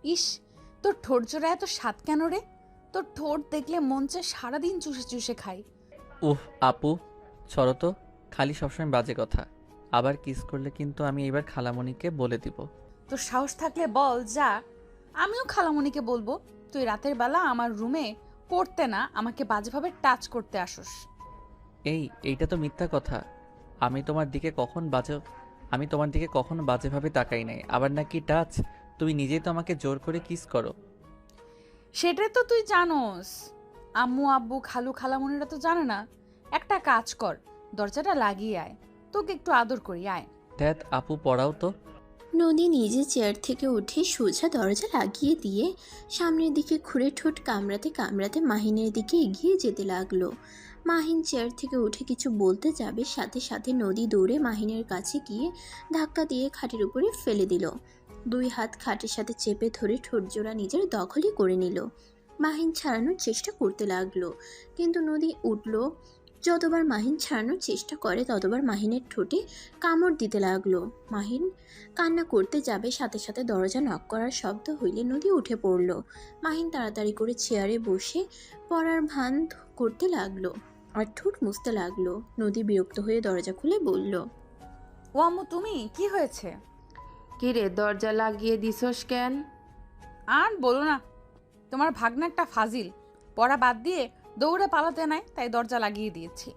ইস, তোর ঠোঁট জোড়া এত স্বাদ কেন রে? তোর ঠোঁট দেখলে মন চায় সারাদিন চুষে চুষে খাই। উহ আপু, ছড়ো তো, খালি সবসময় বাজে কথা। আবার কিস করলে কিন্তু আমি এবার খালামণিকে বলে দিব। তোর সাহস থাকলে বল, যা। আমিও খালামণিকে বলবো তুই রাতের বেলা আমার রুমে পড়তে না আমাকে বাজেভাবে টাচ করতে আসোস। এইটা তো মিথ্যা কথা। আমি তোমার দিকে কখন বাজে আমি তোমার দিকে কখনো বাজেভাবে তাকাই নাই। আবার নাকি টাচ? তুমি নিজেই তো আমাকে জোর করে কিস করো। সেটাই তো তুই জানোস, আম্মু আব্বু খালু খালামণিরা তো জানে না। একটা কাজ কর, দরজাটা লাগিয়ে আয়, তোকে একটু আদর করি, আয়। ধ্যাত আপু, পড়াও তো। নদী নিজে চেয়ার থেকে উঠে সোজা দরজা লাগিয়ে দিয়ে সামনের দিকে ঘুরে ঠোঁট কামড়াতে কামড়াতে মাহিনের দিকে এগিয়ে যেতে লাগলো। মাহিন চেয়ার থেকে উঠে কিছু বলতে যাবে, সাথে সাথে নদী দৌড়ে মাহিনের কাছে গিয়ে ধাক্কা দিয়ে খাটের উপরে ফেলে দিল। দুই হাত খাটের সাথে চেপে ধরে ঠোঁট জোড়া নিজের দখলই করে নিল। মাহিন ছাড়ানোর চেষ্টা করতে লাগলো, কিন্তু নদী উঠল। যতবার মাহিন ছাড়ানোর চেষ্টা করে ততবার মাহিনের ঠোঁটে কামড় দিতে লাগলো। মাহিন কান্না করতে যাবে, সাথে সাথে দরজা নক করার শব্দ হইলে নদী উঠে পড়ল। মাহিন তাড়াতাড়ি করে চেয়ারে বসে পড়ার ভান করতে লাগলো আর ঠোঁট মুছতে লাগলো। নদী বিরক্ত হয়ে দরজা খুলে বলল, ও আম্মু, তুমি কি হয়েছে? কিরে, দরজা লাগিয়ে দিছস কেন? আর বলো না, তোমার ভাগ্না একটা ফাজিল, পড়া বাদ দিয়ে দৌড়ে পালাতে নাই, তাই দরজা লাগিয়ে দিয়েছি।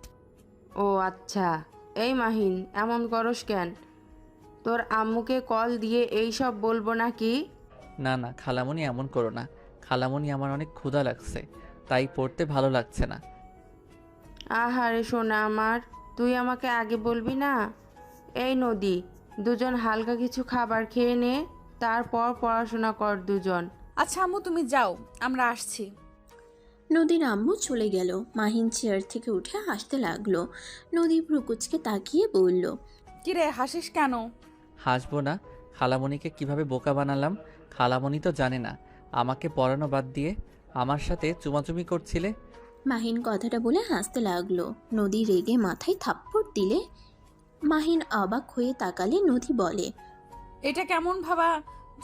ও আচ্ছা। এই মাহিন, এমন করস কেন? তোর আম্মুকে কল দিয়ে এই সব বলবো নাকি? না না খালামণি, এমন করো না। খালামণি, আমার অনেক ক্ষুধা লাগছে, তাই পড়তে ভালো লাগছে না। আহারে সোনা আমার, তুই আমাকে আগে বলবি না? এই নদী, দুজন হালকা কিছু খাবার খেয়ে নে, তারপর পড়াশোনা কর দুজন। আচ্ছা আম্মু, তুমি যাও, আমরা আসছি। নদীর আম্মু চলে গেল। মাহিন চেয়ার থেকে উঠে হাসতে লাগলো। নদী ভ্রুকুচকে তাকিয়ে বলল, কিরে হাসিস কেন? হাসবো না? খালামণিকে কিভাবে বোকা বানালাম। খালামণি তো জানে না আমাকে পড়ানো বাদ দিয়ে আমার সাথে চুমাচুমি করছিলে। মাহিন কথাটা বলে হাসতে লাগলো। নদী রেগে মাথায় থাপ্পড় দিলে। মাহিন অবাক হয়ে তাকালে নদী বলে, এটা কেমন ভাবা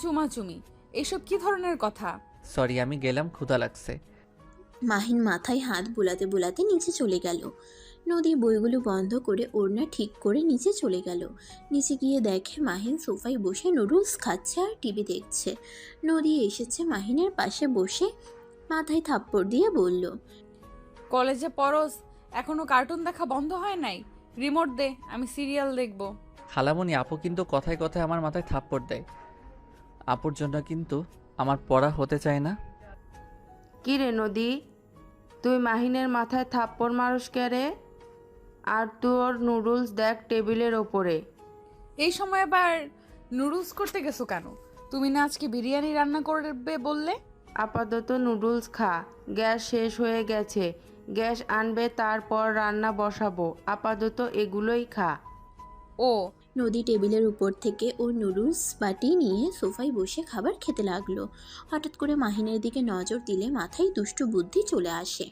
চুমাচুমি? এসব কি ধরনের কথা? সরি, আমি গেলাম, ক্ষুধা লাগছে। মাহিন মাথায় হাত বুলাতে বুলাতে নিচে চলে গেল। নদী বইগুলো বন্ধ করে ওড়না ঠিক করে নিচে চলে গেল। নিচে গিয়ে দেখে মাহিন সোফায় বসে নুডলস খাচ্ছে আর টিভি দেখছে। নদী এসেছে মাহিনের পাশে বসে মাথায় থাপ্পড় দিয়ে বলল, কলেজে পড়স, এখনো কার্টুন দেখা বন্ধ হয় নাই? রিমোট দে, আমি সিরিয়াল দেখব। খালামণি, আপু কিন্তু কথায় কথায় আমার মাথায় থাপ্পড় দেয়। আপুর জন্য কিন্তু আমার পড়া হতে চায় না। কিরে নদী, তুই মাহিনের মাথায় থাপ্পড় মারস কে রে? আর তোর নুডলস দেখ টেবিলের ওপরে। এই সময় আবার নুডলস করতে গেছো কেন? তুমি না আজকে বিরিয়ানি রান্না করবে বললে? আপাতত নুডলস খা, গ্যাস শেষ হয়ে গেছে। গ্যাস আনবে, তারপর রান্না বসাবো। আপাতত এগুলোই খা। ও, নদী টেবিলের উপর থেকে ওর নুডলস বাটি নিয়ে সোফায় বসে খাবার খেতে লাগলো। হঠাৎ করে মাহিনের দিকে নজর দিলে মাথায় দুষ্টু বুদ্ধি চলে আসে।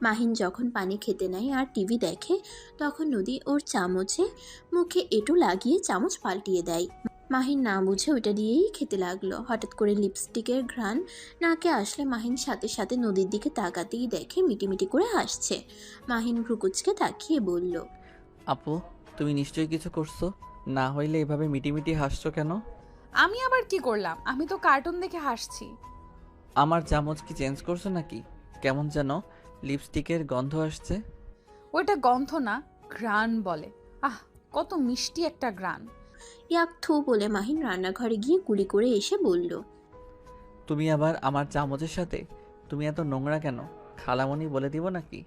মাহিন যখন পানি খেতে নেয় আর টিভি দেখে, তখন নদী ওর চামচে মুখে এঁটো লাগিয়ে চামচ পাল্টিয়ে দেয়। মাহিন না বুঝে ওইটা দিয়েই খেতে লাগলো। হঠাৎ করে লিপস্টিকের ঘ্রাণ নাকে আসলে মাহিন সাথে সাথে নদীর দিকে তাকাতেই দেখে মিটিমিটি করে হাসছে। মাহিন ভ্রুকুচকে তাকিয়ে বলল, আপু, তুমি নিশ্চয়ই কিছু করছো, না হইলে এভাবে মিটিমিটি হাসছো কেন? আমি আবার কি করলাম? আমি তো কার্টুন দেখে হাসছি। আমার চামচ কি চেঞ্জ করছো নাকি? কেমন যেন লিপস্টিকের গন্ধ আসছে। ওইটা গন্ধ না, ঘ্রাণ বলে। আহ, কত মিষ্টি একটা ঘ্রাণ। ইয়াক থু বলে মাহিন রান্নাঘরে গিয়ে কুলি করে এসে বলল, তুমি আবার আমার চামচের সাথে? তুমি এত নোংরা কেন? খালামণি বলে দিব নাকি?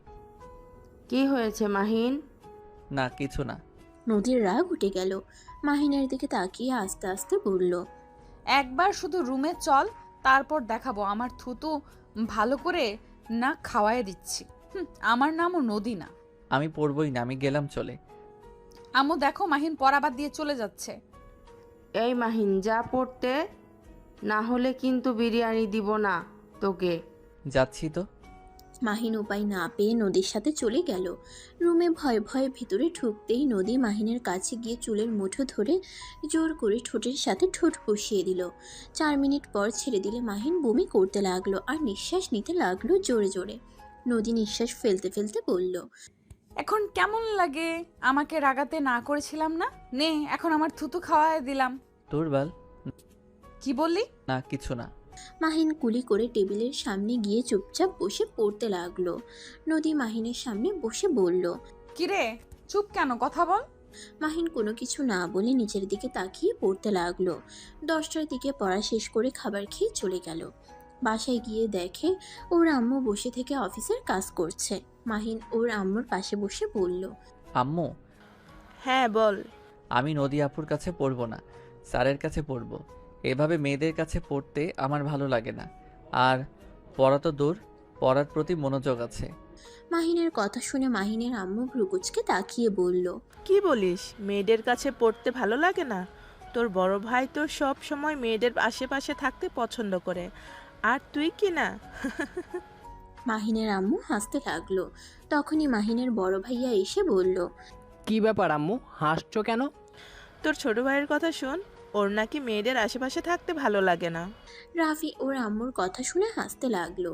কি হয়েছে মাহিন? না, কিছু না। নদীর রাগ উঠে গেল। মাহিনের দিকে তাকিয়ে আস্তে আস্তে বলল, একবার শুধু রুমে চল, তারপর দেখাবো আমার থুতু ভালো করে না খাওয়ায় দিচ্ছি। আমার নামও নদী না। আমি পড়বই না, আমি গেলাম চলে। আম্মু দেখো, মাহিন পড়া বাদ দিয়ে চলে যাচ্ছে। এই মাহিন, যা পড়তে, না হলে কিন্তু বিরিয়ানি দিব না তোকে। যাচ্ছি তো। মাহিন উপায় না পেয়ে নদীর সাথে চলে গেল রুমে। ভয়ে ভয়ে ভিতরে ঢুকতেই নদী মাহিনের কাছে গিয়ে চুলের মুঠো ধরে জোর করে ঠোঁটের সাথে ঠোঁট বসিয়ে দিল। 4 মিনিট পর ছেড়ে দিলে মাহিন বমি করতে লাগলো আর নিঃশ্বাস নিতে লাগলো জোরে জোরে। নদী নিঃশ্বাস ফেলতে ফেলতে বলল, এখন কেমন লাগে? আমাকে রাগাতে না করেছিলাম না? নে এখন আমার থুতু খাওয়ায় দিলাম। দুর্বল। কি বললি? না কিছু না। মাহিন কুলি করে টেবিলের সামনে গিয়ে চুপচাপ বসে পড়তে লাগলো। নদী মাহিনের সামনে বসে বলল, কিরে চুপ কেন, কথা বল। মাহিন কোনো কিছু না বলে নিচের দিকে তাকিয়ে পড়তে লাগলো। 10টার দিকে পড়া শেষ করে খাবার খেয়ে চলে গেল। বাসায় গিয়ে দেখে ওর আম্মু বসে থেকে অফিসের কাজ করছে। মাহিন ওর আম্মুর পাশে বসে বলল, আম্মু, হ্যাঁ বল। আমি নদী আপুর কাছে পড়বো না, স্যারের কাছে পড়বো। এভাবে মেয়েদের কাছে পড়তে আমার ভালো লাগে না। আর পড়া তো দূর, পড়ার প্রতি মনোযোগ আছে। মাহিনের কথা শুনে মাহিনের আম্মু ভ্রুকুচকে তাকিয়ে বলল, কি বলিস? মেয়েদের কাছে পড়তে ভালো লাগে না? তোর বড় ভাই তো সব সময় মেয়েদের আশেপাশে থাকতে পছন্দ করে, আর তুই কি না? মাহিনের আম্মু হাসতে লাগলো। তখনই মাহিনের বড় ভাইয়া এসে বলল, কি ব্যাপার আম্মু, হাসছো কেন? তোর ছোট ভাইয়ের কথা শোন, ওর নাকি মেয়েদের আশেপাশে থাকতে ভালো লাগে না। রাফি ওর আম্মুর কথা শুনে হাসতে লাগলো।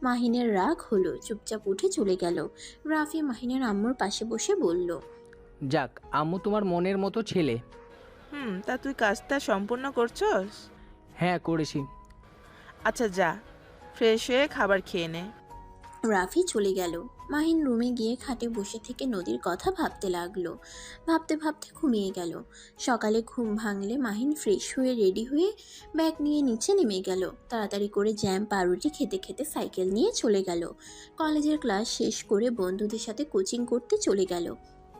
মাহিনের রাগ হলো, চুপচাপ উঠে চলে গেল। রাফি মাহিনের আম্মুর পাশে বসে বলল, যাক, আম্মু তোমার মনের মতো ছেলে। তা তুই কাজটা সম্পূর্ণ করছস? হ্যাঁ করেছি। আচ্ছা যা, ফ্রেশ হয়ে খাবার খেয়ে নে। রাফি চলে গেল। মাহিন রুমে গিয়ে খাটে বসে থেকে নদীর কথা ভাবতে লাগলো। ভাবতে ভাবতে ঘুমিয়ে গেল। সকালে ঘুম ভাঙলে মাহিন ফ্রেশ হয়ে রেডি হয়ে ব্যাগ নিয়ে নিচে নেমে গেল। তাড়াতাড়ি করে জ্যাম পাউরুটি খেতে খেতে সাইকেল নিয়ে চলে গেল। কলেজের ক্লাস শেষ করে বন্ধুদের সাথে কোচিং করতে চলে গেল।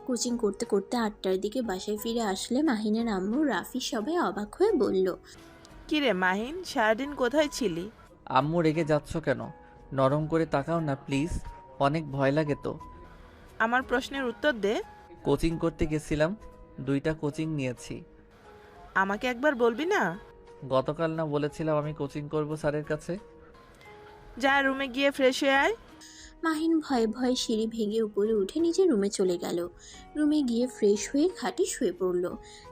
কোচিং করতে করতে 8টার দিকে বাসায় ফিরে আসলে মাহিনের আম্মু রাফি সবাই অবাক হয়ে বলল, কিরে মাহিন, সারাদিন কোথায় ছিলি? আম্মু রেগে যাচ্ছ কেন? নরম করে তাকাও না প্লিজ, অনেক ভয় লাগে তো। আমার প্রশ্নের উত্তর দে। কোচিং করতে গেছিলাম, 2টা কোচিং নিয়েছি। আমাকে একবার বলবি না? গতকাল না বলেছিলাম আমি কোচিং করব স্যারের কাছে? যা রুমে গিয়ে ফ্রেশ হয়ে আয়। মাহিন ভয়ে ভয়ে সিঁড়ি ভেঙে উপরে উঠে নিজের রুমে চলে গেল। রুমে গিয়ে ফ্রেশ হয়ে খাটে শুয়ে পড়ল।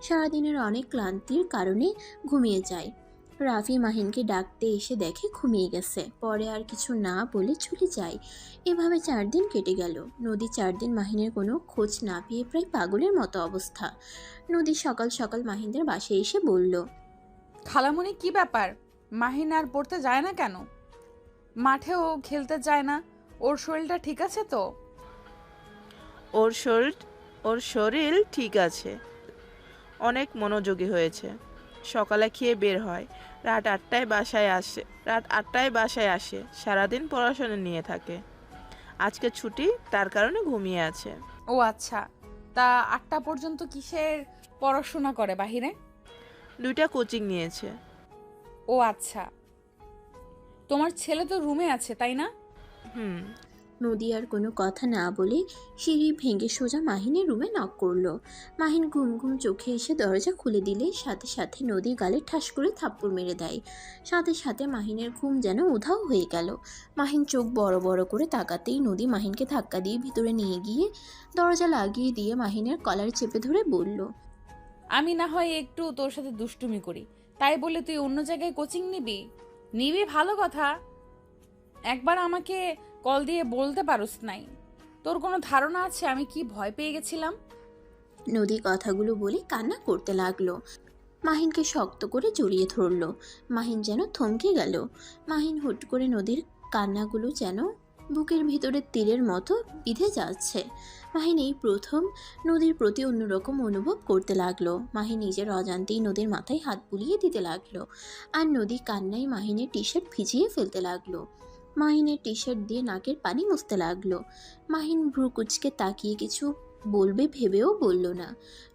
সারাদিনের অনেক ক্লান্তির কারণে ঘুমিয়ে যায়। রাফি মাহিনকে ডাকতে এসে দেখে ঘুমিয়ে গেছে। পরে আর কিছু না বলে চলে যায়। এভাবে 4 দিন কেটে গেল। নদী 4 দিন মাহিনের কোনো খোঁজ না পেয়ে প্রায় পাগলের মতো অবস্থা। নদী সকাল সকাল মাহিনদের বাসায় এসে বলল, খালামণি কি ব্যাপার? মাহিন আর পড়তে যায় না কেন? মাঠেও খেলতে যায় না? ওর শরীরটা ঠিক আছে তো? ওর শরীর ঠিক আছে, অনেক মনোযোগী হয়েছে। সকালে খেয়ে বের হয়, রাত 8টায় বাসায় আসে। সারাদিন পড়াশোনা নিয়ে থাকে। আজকে ছুটি, তার কারণে ঘুমিয়ে আছে। ও আচ্ছা, তা 8টা পর্যন্ত কিসের পড়াশোনা করে বাহিরে? 2টা কোচিং নিয়েছে। ও আচ্ছা, তোমার ছেলে তো রুমে আছে তাই না? হুম। নদী আর কোনো কথা না বলে সিঁড়ি ভেঙে সোজা মাহিনের রুমে নক করলো। মাহিন ঘুম ঘুম চোখে এসে দরজা খুলে দিলে সাথে সাথে নদী গালে ঠাস করে থাপ্পড় মেরে দেয়। সাথে সাথে মাহিনের ঘুম যেন উধাও হয়ে গেল। মাহিন চোখ বড় বড় করে তাকাতেই নদী মাহিনকে ধাক্কা দিয়ে ভিতরে নিয়ে গিয়ে দরজা লাগিয়ে দিয়ে মাহিনের কলার চেপে ধরে বলল, আমি না হয় একটু তোর সাথে দুষ্টুমি করি, তাই বলে তুই অন্য জায়গায় কোচিং নিবি ভালো কথা। একবার আমাকে কল দিয়ে বলতে পারোস নাই? তোর কোনো ধারণা আছে আমি কি ভয় পেয়ে গেছিলাম? নদী কথাগুলো বলে কান্না করতে লাগলো। মাহিনকে শক্ত করে জড়িয়ে ধরলো। মাহিন যেন থমকে গেল। মাহিন হুট করে নদীর কান্নাগুলো যেন বুকের ভিতরে তীরের মতো বিঁধে যাচ্ছে। মাহিন এই প্রথম নদীর প্রতি অন্যরকম অনুভব করতে লাগলো। মাহিন নিজের অজান্তেই নদীর মাথায় হাত বুলিয়ে দিতে লাগলো। আর নদী কান্নায় মাহিনের টি শার্ট ভিজিয়ে ফেলতে লাগলো। মাহিনের টি শার্ট দিয়ে নাকের পানি মুছতে লাগলো। মাহিন ভ্রু কুচকে তাকিয়ে কিছু বলবে ভেবেও বলল না।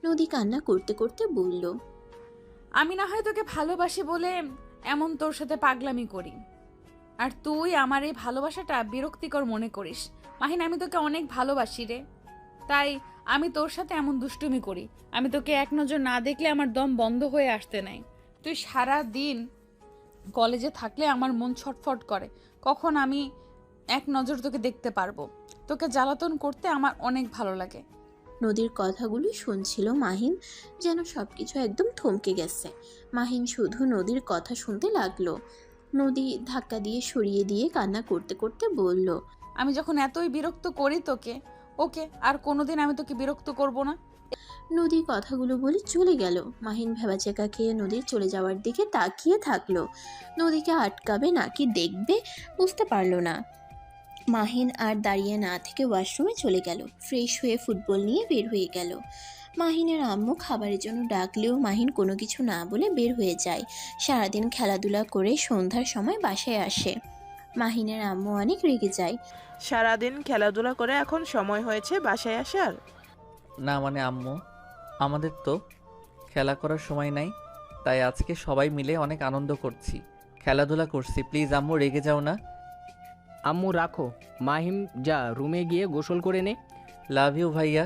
নদী কান্না করতে করতে বলল, আমি না হয় তোকে ভালোবাসি বলে এমন তোর সাথে পাগলামি করি, আর তুই আমার এই ভালোবাসাটা বিরক্তিকর মনে করিস। মাহিন, আমি তোকে অনেক ভালোবাসি রে, তাই আমি তোর সাথে এমন দুষ্টুমি করি। আমি তোকে এক নজর না দেখলে আমার দম বন্ধ হয়ে আসতে নাই। তুই সারা দিন কলেজে থাকলে আমার মন ছটফট করে, কখন আমি এক নজর তোকে দেখতে পারবো। তোকে জ্বালাতন করতে আমার অনেক ভালো লাগে। নদীর কথাগুলো শুনছিল মাহিন, যেন সবকিছু একদম থমকে গেছে। মাহিন শুধু নদীর কথা শুনতে লাগলো। নদী ধাক্কা দিয়ে সরিয়ে দিয়ে কান্না করতে করতে বলল, আমি যখন এতই বিরক্ত করি তোকে, ওকে আর কোনোদিন আমি তোকে বিরক্ত করব না। নদী কথাগুলো বলে চলে গেল। মাহিন ভেবাচেকা খেয়ে নদীর চলে যাওয়ার দিকে তাকিয়ে থাকলো। নদীকে আটকাবে নাকি দেখবে বুঝতে পারলো না। মাহিন আর দাঁড়িয়ে না থেকে ওয়াশরুমে চলে গেল। ফ্রেশ হয়ে ফুটবল নিয়ে বের হয়ে গেল। মাহিনের আম্মু খাবারের জন্য ডাকলেও মাহিন কোনো কিছু না বলে বের হয়ে যায়। সারাদিন খেলাধুলা করে সন্ধ্যার সময় বাসায় আসে। মাহিনের আম্মু অনেক রেগে যায়। সারাদিন খেলাধুলা করে এখন সময় হয়েছে বাসায় আসার? না মানে আম্মু, আমাদের তো খেলা করার সময় নাই, তাই আজকে সবাই মিলে অনেক আনন্দ করছি, খেলাধুলা করছি। প্লিজ আম্মু রেগে যাও না। আম্মু রাখো, মাহিম যা রুমে গিয়ে গোসল করে নে। লাভ ইউ ভাইয়া।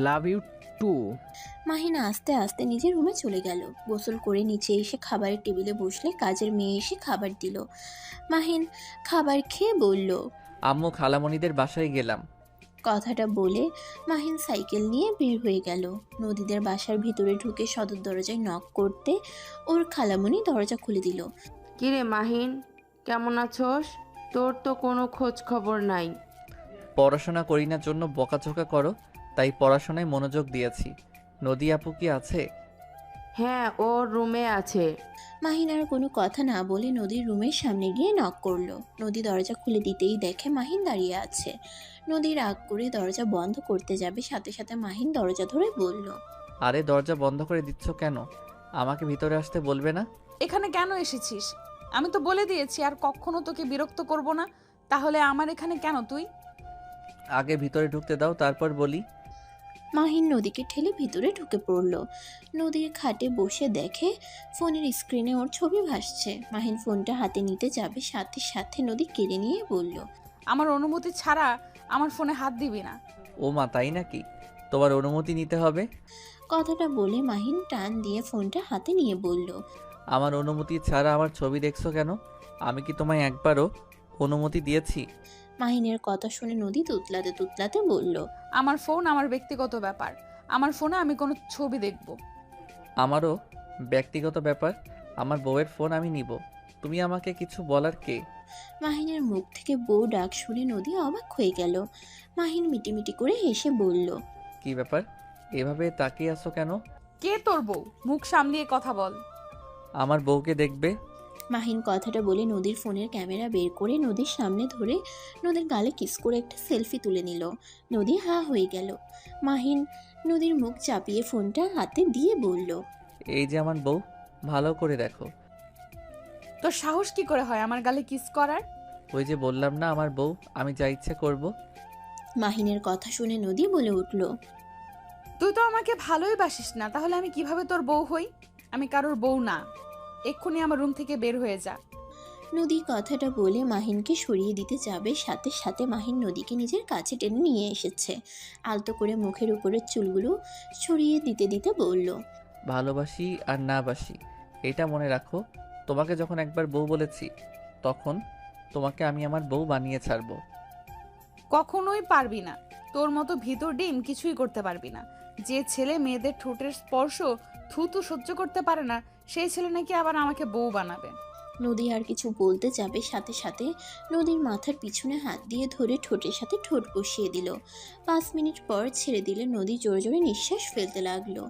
Love you two. মাহিন আস্তে আস্তে নিজের রুমে চলে গেল। গোসল করে নিচে এসে খাবারের টেবিলে বসলে কাজের মেয়ে এসে খাবার দিল। মাহিন খাবার খেয়ে বলল, আম্মু খালামণিদের বাসায় গেলাম। কথাটা বলে মাহিন সাইকেল নিয়ে বের হয়ে গেল। নদীদের বাসার ভিতরে ঢুকে সদর দরজায় নক করতে ওর খালামণি দরজা খুলে দিল। কিরে মাহিন, কেমন আছোস? তোর তো কোনো খোঁজ খবর নাই। পড়াশোনা করি না জন্য বকাঝকা করো, তাই পড়াশোনায় মনোযোগ দিয়েছি। নদী আপু কি আছে? হ্যাঁ, ওর রুমে আছে। মাহিন আর কোনো কথা না বলে নদীর রুমের সামনে গিয়ে নক করলো। নদী দরজা খুলে দিতেই দেখে মাহিন দাঁড়িয়ে আছে। নদী রাগ করে দরজা বন্ধ করতে যাবে, সাথে সাথে মাহিন দরজা ধরে বলল, আরে দরজা বন্ধ করে দিচ্ছ কেন? আমাকে ভিতরে আসতে বলবে না? এখানে কেন এসেছিস? আমি তো বলে দিয়েছি আর কখনো তোকে বিরক্ত করব না। তাহলে আমার এখানে কেন তুই? আগে ভিতরে ঢুকতে দাও, তারপর বলি। মাহিন নদীকে ঠেলে ভিতরে ঢুকে পড়ল। নদীর খাটে বসে দেখে ফোনের স্ক্রিনে ওর ছবি ভাসছে। মাহিন ফোনটা হাতে নিতে যাবে, সাথে সাথে নদী কেড়ে নিয়ে বলল, আমার অনুমতি ছাড়া আমার ফোনে হাত দিবি না। ও মা, তাই নাকি? তোমার অনুমতি নিতে হবে। কথাটা বলে মাহিন টান দিয়ে ফোনটা হাতে নিয়ে বলল, আমার অনুমতি ছাড়া আমার ছবি দেখছো কেন? আমি কি তোমায় একবারও অনুমতি দিয়েছি? মাহিনের কথা শুনে নদী তুতলাতে তুতলাতে বলল, আমার ফোন আমার ব্যক্তিগত ব্যাপার। আমার ফোনে আমি কোনো ছবি দেখব? আমারও ব্যক্তিগত ব্যাপার। আমার বউয়ের ফোন আমি নিব। তুমি আমাকে কিছু বলার কে? মাহিনের মুখ থেকে বউ ডাক শুনে নদী অবাক হয়ে গেল। মাহিন মিটিমিটি করে হেসে বলল, কি ব্যাপার, এভাবে তাকিয়ে আছো কেন? কে তোর বউ? মুখ সামলিয়ে কথা বল। আমার বউকে দেখবে। মাহিন কথাটা বলে নদীর ফোনের ক্যামেরা বের করে নদীর সামনে ধরে নদীর গালে কিস করে একটা সেলফি তুলে নিল। নদী হা হয়ে গেল। মাহিন নদীর মুখ চাপিয়ে ফোনটা হাতে দিয়ে বলল, এই যে আমার বউ, ভালো করে দেখো। তোর সাহস কি করে হয় আমার গালে কিস করার? ওই যে বললাম না আমার বউ, আমি যা ইচ্ছে করব। মাহিনের কথা শুনে নদী বলে উঠল, তুই তো আমাকে ভালোই বাসিস না, তাহলে আমি কিভাবে তোর বউ হই? আমি কারোর বউ না। এক্ষুনি আমার রুম থেকে বের হয়ে যা। নদী কথাটা বলে মাহিনকে সরিয়ে দিতে যাবে, সাথে সাথে মাহিন নদীকে নিজের কাছে টেনে নিয়ে এসেছে। আলতো করে মুখের উপরের চুলগুলো সরিয়ে দিতে দিতে বলল, ভালোবাসি আর না বাসি এটা মনে রাখো। তোমাকে যখন একবার বউ বলেছি, তখন তোমাকে আমি আমার বউ বানিয়ে ছাড়বো। কখনোই পারবি না। তোর মতো ভিতর ডিম কিছুই করতে পারবি না। যে ছেলে মেয়েদের ঠোঁটের স্পর্শ থুতু সহ্য করতে পারে না, সেই ছেলে নাকি আবার আমাকে বউ বানাবে। নদী আর কিছু বলতে যাবে, সাথে সাথে নদীর মাথার পিছনে হাত দিয়ে ধরে ঠোঁটের সাথে ঠোঁট বসিয়ে দিল। 5 মিনিট পর ছেড়ে দিলে নদী জোরে জোরে নিঃশ্বাস ফেলতে লাগলো।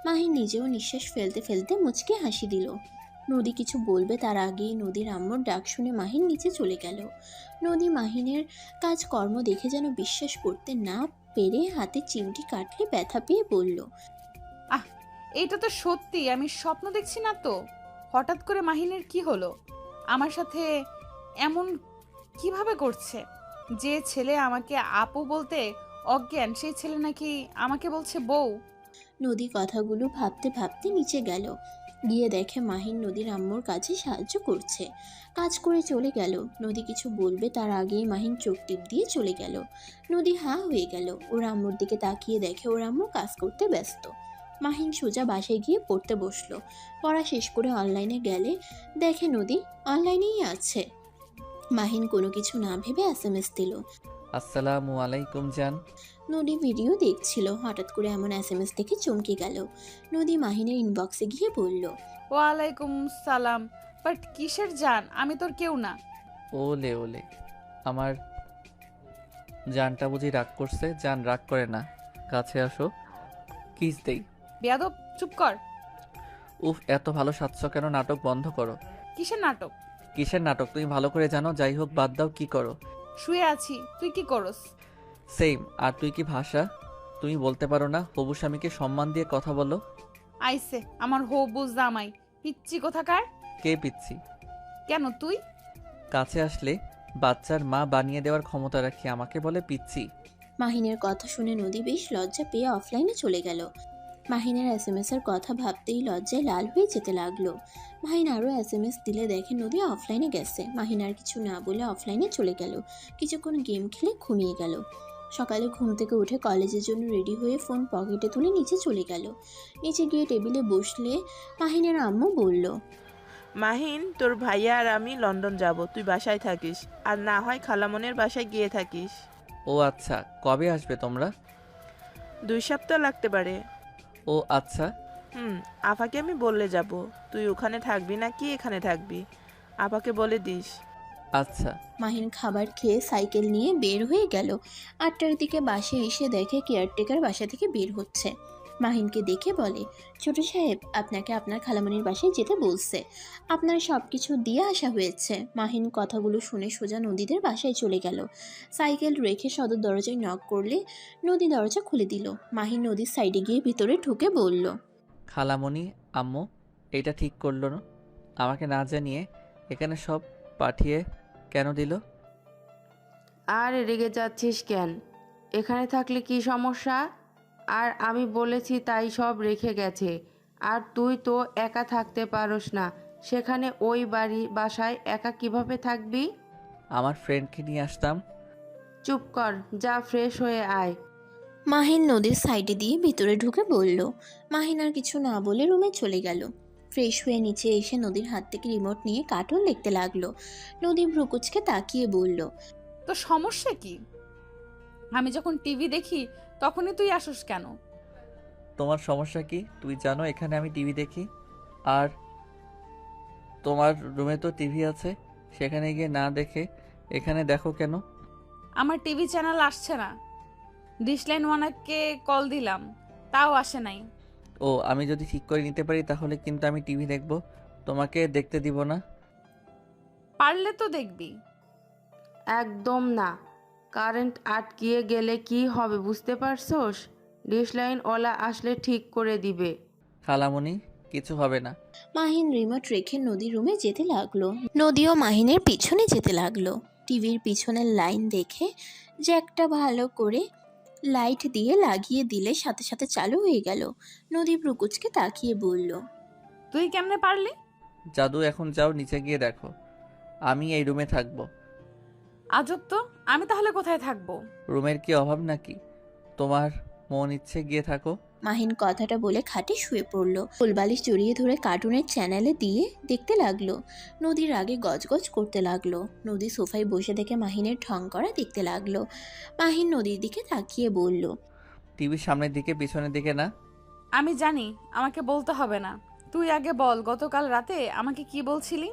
মাহিন নিজেও নিঃশ্বাস ফেলতে ফেলতে মুচকে হাসি দিল। নদী কিছু বলবে তার আগেই নদীর আম্মুর ডাক শুনে মাহিন নিচে চলে গেল। নদী মাহিনের কাজকর্ম দেখে যেন বিশ্বাস করতে না পেরে হাতে চিমটি কাটলে ব্যথা পেয়ে বলল, এইটা তো সত্যি, আমি স্বপ্ন দেখছি না তো? হঠাৎ করে মাহিনের কি হলো? আমার সাথে এমন কিভাবে করছে? যে ছেলে আমাকে আপু বলতে অজ্ঞান, সেই ছেলে নাকি আমাকে বলছে বউ। নদী কথাগুলো ভাবতে ভাবতে নিচে গেল। গিয়ে দেখে মাহিন নদীর আম্মুর কাছে সাহায্য করছে। কাজ করে চলে গেল। নদী কিছু বলবে তার আগেই মাহিন চোখ টিপ দিয়ে চলে গেল। নদী হা হয়ে গেল। ওর আম্মুর দিকে তাকিয়ে দেখে ওর আম্মু কাজ করতে ব্যস্ত। মাহিন সোজা বাসায় গিয়ে পড়তে বসলো। পড়া শেষ করে অনলাইনে গেলে দেখে নদী অনলাইনেই আছে। মাহিন কোনো কিছু না ভেবে এসএমএস দিল। আসসালামু আলাইকুম জান। নদী ভিডিও দেখছিল, হঠাৎ করে এমন এসএমএস দেখে চমকে গেল। নদী মাহিনের ইনবক্সে গিয়ে বলল, ওয়ালাইকুম সালাম। বাট কিসের জান? আমি তোর কেউ না। ওলে ওলে, আমার জানটা বুঝি রাগ করছে? জান রাগ করে না, কাছে আসো, কিস দেই। বেয়াদব, চুপ কর। উফ, এত ভালো সাজছ কেন? নাটক বন্ধ করো। কিসের নাটক? কিসের নাটক তুমি ভালো করে জানো। যাই হোক, বাদ দাও, কি করো? শুয়ে আছি, তুই কি করস? সেম। আর তুই কি ভাষা তুমি বলতে পারো না? হবু স্বামীকে সম্মান দিয়ে কথা বলো। আইসে আমার হবু জামাই, পিচ্ছি কোথাকার। কে পিচ্ছি? কেন তুই? কাছে আসলে বাচ্চার মা বানিয়ে দেওয়ার ক্ষমতা রাখি, আমাকে বলে পিচ্ছি। মাহিনের কথা শুনে নদী বেশ লজ্জা পেয়ে অফলাইনে চলে গেল। মাহিনের এসএমএস এর কথা ভাবতেই লজ্জায় লাল হয়ে যেতে লাগলো। মাহিন আরও এসএমএস দিলে দেখে নদী অফলাইনে গেছে। মাহিন আর কিছু না বলে অফলাইনে চলে গেল। কিছুক্ষণ গেম খেলে ঘুমিয়ে গেল। সকালে ঘুম থেকে উঠে কলেজের জন্য রেডি হয়ে ফোন পকেটে তুলে নিচে চলে গেল। নিচে গিয়ে টেবিলে বসলে মাহিনের আম্মু বলল, মাহিন, তোর ভাইয়া আর আমি লন্ডন যাব, তুই বাসায় থাকিস, আর না হয় খালামনের বাসায় গিয়ে থাকিস। ও আচ্ছা, কবে আসবে তোমরা? 2 সপ্তাহ লাগতে পারে। ও আচ্ছা। আপাকে আমি বললে যাব, তুই ওখানে থাকবি নাকি এখানে থাকবি, আপাকে বলে দিস। আচ্ছা। মাহিন খাবার খেয়ে সাইকেল নিয়ে বের হয়ে গেল। 8টার দিকে বাসায় এসে দেখে কেয়ারটেকার বাসা থেকে বের হচ্ছে। মাহিনকে দেখে বলে, ছোট সাহেব, আপনাকে আপনার খালামণির বাসায় যেতে বলছে, আপনার সব কিছু দিয়ে আসা হয়েছে। মাহিন কথাগুলো শুনে সোজা নদীদের বাসায় চলে গেল। সাইকেল রেখে সদর দরজায় নক করলে নদী দরজা খুলে দিল। মাহিন নদীর সাইডে গিয়ে ভিতরে ঢুকে বলল, খালামণি, আম্মু এটা ঠিক করলো না, আমাকে না জানিয়ে এখানে সব পাঠিয়ে কেন দিল? আর রেগে যাচ্ছিস কেন? এখানে থাকলে কি সমস্যা? আর আমি বলেছি তাই সব রেখে গেছে। আর তুই তো একা থাকতে পারোস না, সেখানে ওই বাসায় একা কিভাবে থাকবি? আমার ফ্রেন্ডকে নিয়ে আসতাম। চুপ কর, যা ফ্রেশ হয়ে আয়। মাহিন নদীর সাইডে দিয়ে ভিতরে ঢুকে বলল। মাহিন আর কিছু না বলে রুমে চলে গেল। ফ্রেশ হয়ে নিচে এসে নদীর হাত থেকে রিমোট নিয়ে কার্টুন দেখতে লাগলো। নদী ভ্রুকুচকে তাকিয়ে বলল, তো সমস্যা কি? আমি যখন টিভি দেখি তখনই তুই আসস কেন? তোমার সমস্যা কি? তুই জানো এখানে আমি টিভি দেখি, আর তোমার রুমে তো টিভি আছে, সেখানে গিয়ে না দেখে এখানে দেখো কেন? আমার টিভি চ্যানেল আসছে না। ডিশলাইন ওয়ানাকে কল দিলাম, তাও আসে নাই। ও, আমি যদি ঠিক করে নিতে পারি তাহলে কিন্তু আমি টিভি দেখব, তোমাকে দেখতে দিব না। পারলে তো দেখবি। একদম না। কারেন্ট আটকিয়ে গেলে কি হবে বুঝতে পারছোস? ডিশলাইনওয়ালা আসলে ঠিক করে দিবে। খালামণি, কিছু হবে না। মাহিন রিমোট রেখে নদীর রুমে যেতে লাগলো। নদীও মাহিনের পিছনে যেতে লাগলো। টিভির পিছনের লাইন দেখে যে একটা ভালো করে লাইট দিয়ে লাগিয়ে দিলে সাথে সাথে চালু হয়ে গেল। নদী ভ্রুকুচকে তাকিয়ে বলল, তুই কেমনে পারলি? জাদু, এখন যাও নিচে গিয়ে দেখো, আমি এই রুমে থাকবো। আজব তো, আমি তাহলে কোথায় থাকবো? রুমের কি অভাব নাকি? তোমার মন ইচ্ছে গিয়ে থাকো। মাহিন কথাটা বলে খাটে শুয়ে পড়ল। ফুলবালিশ জড়িয়ে ধরে কার্টুনের চ্যানেলে দিয়ে দেখতে লাগলো। নদীর আগে গজগজ করতে লাগলো। নদী সোফায় বসে দেখে মাহিনের ঢং করা দেখতে লাগলো। মাহিন নদীর দিকে তাকিয়ে বলল, টিভির সামনের দিকে, পিছনের দিকে না। আমি জানি, আমাকে বলতে হবে না। তুই আগে বল, গতকাল রাতে আমাকে কি বলছিলি?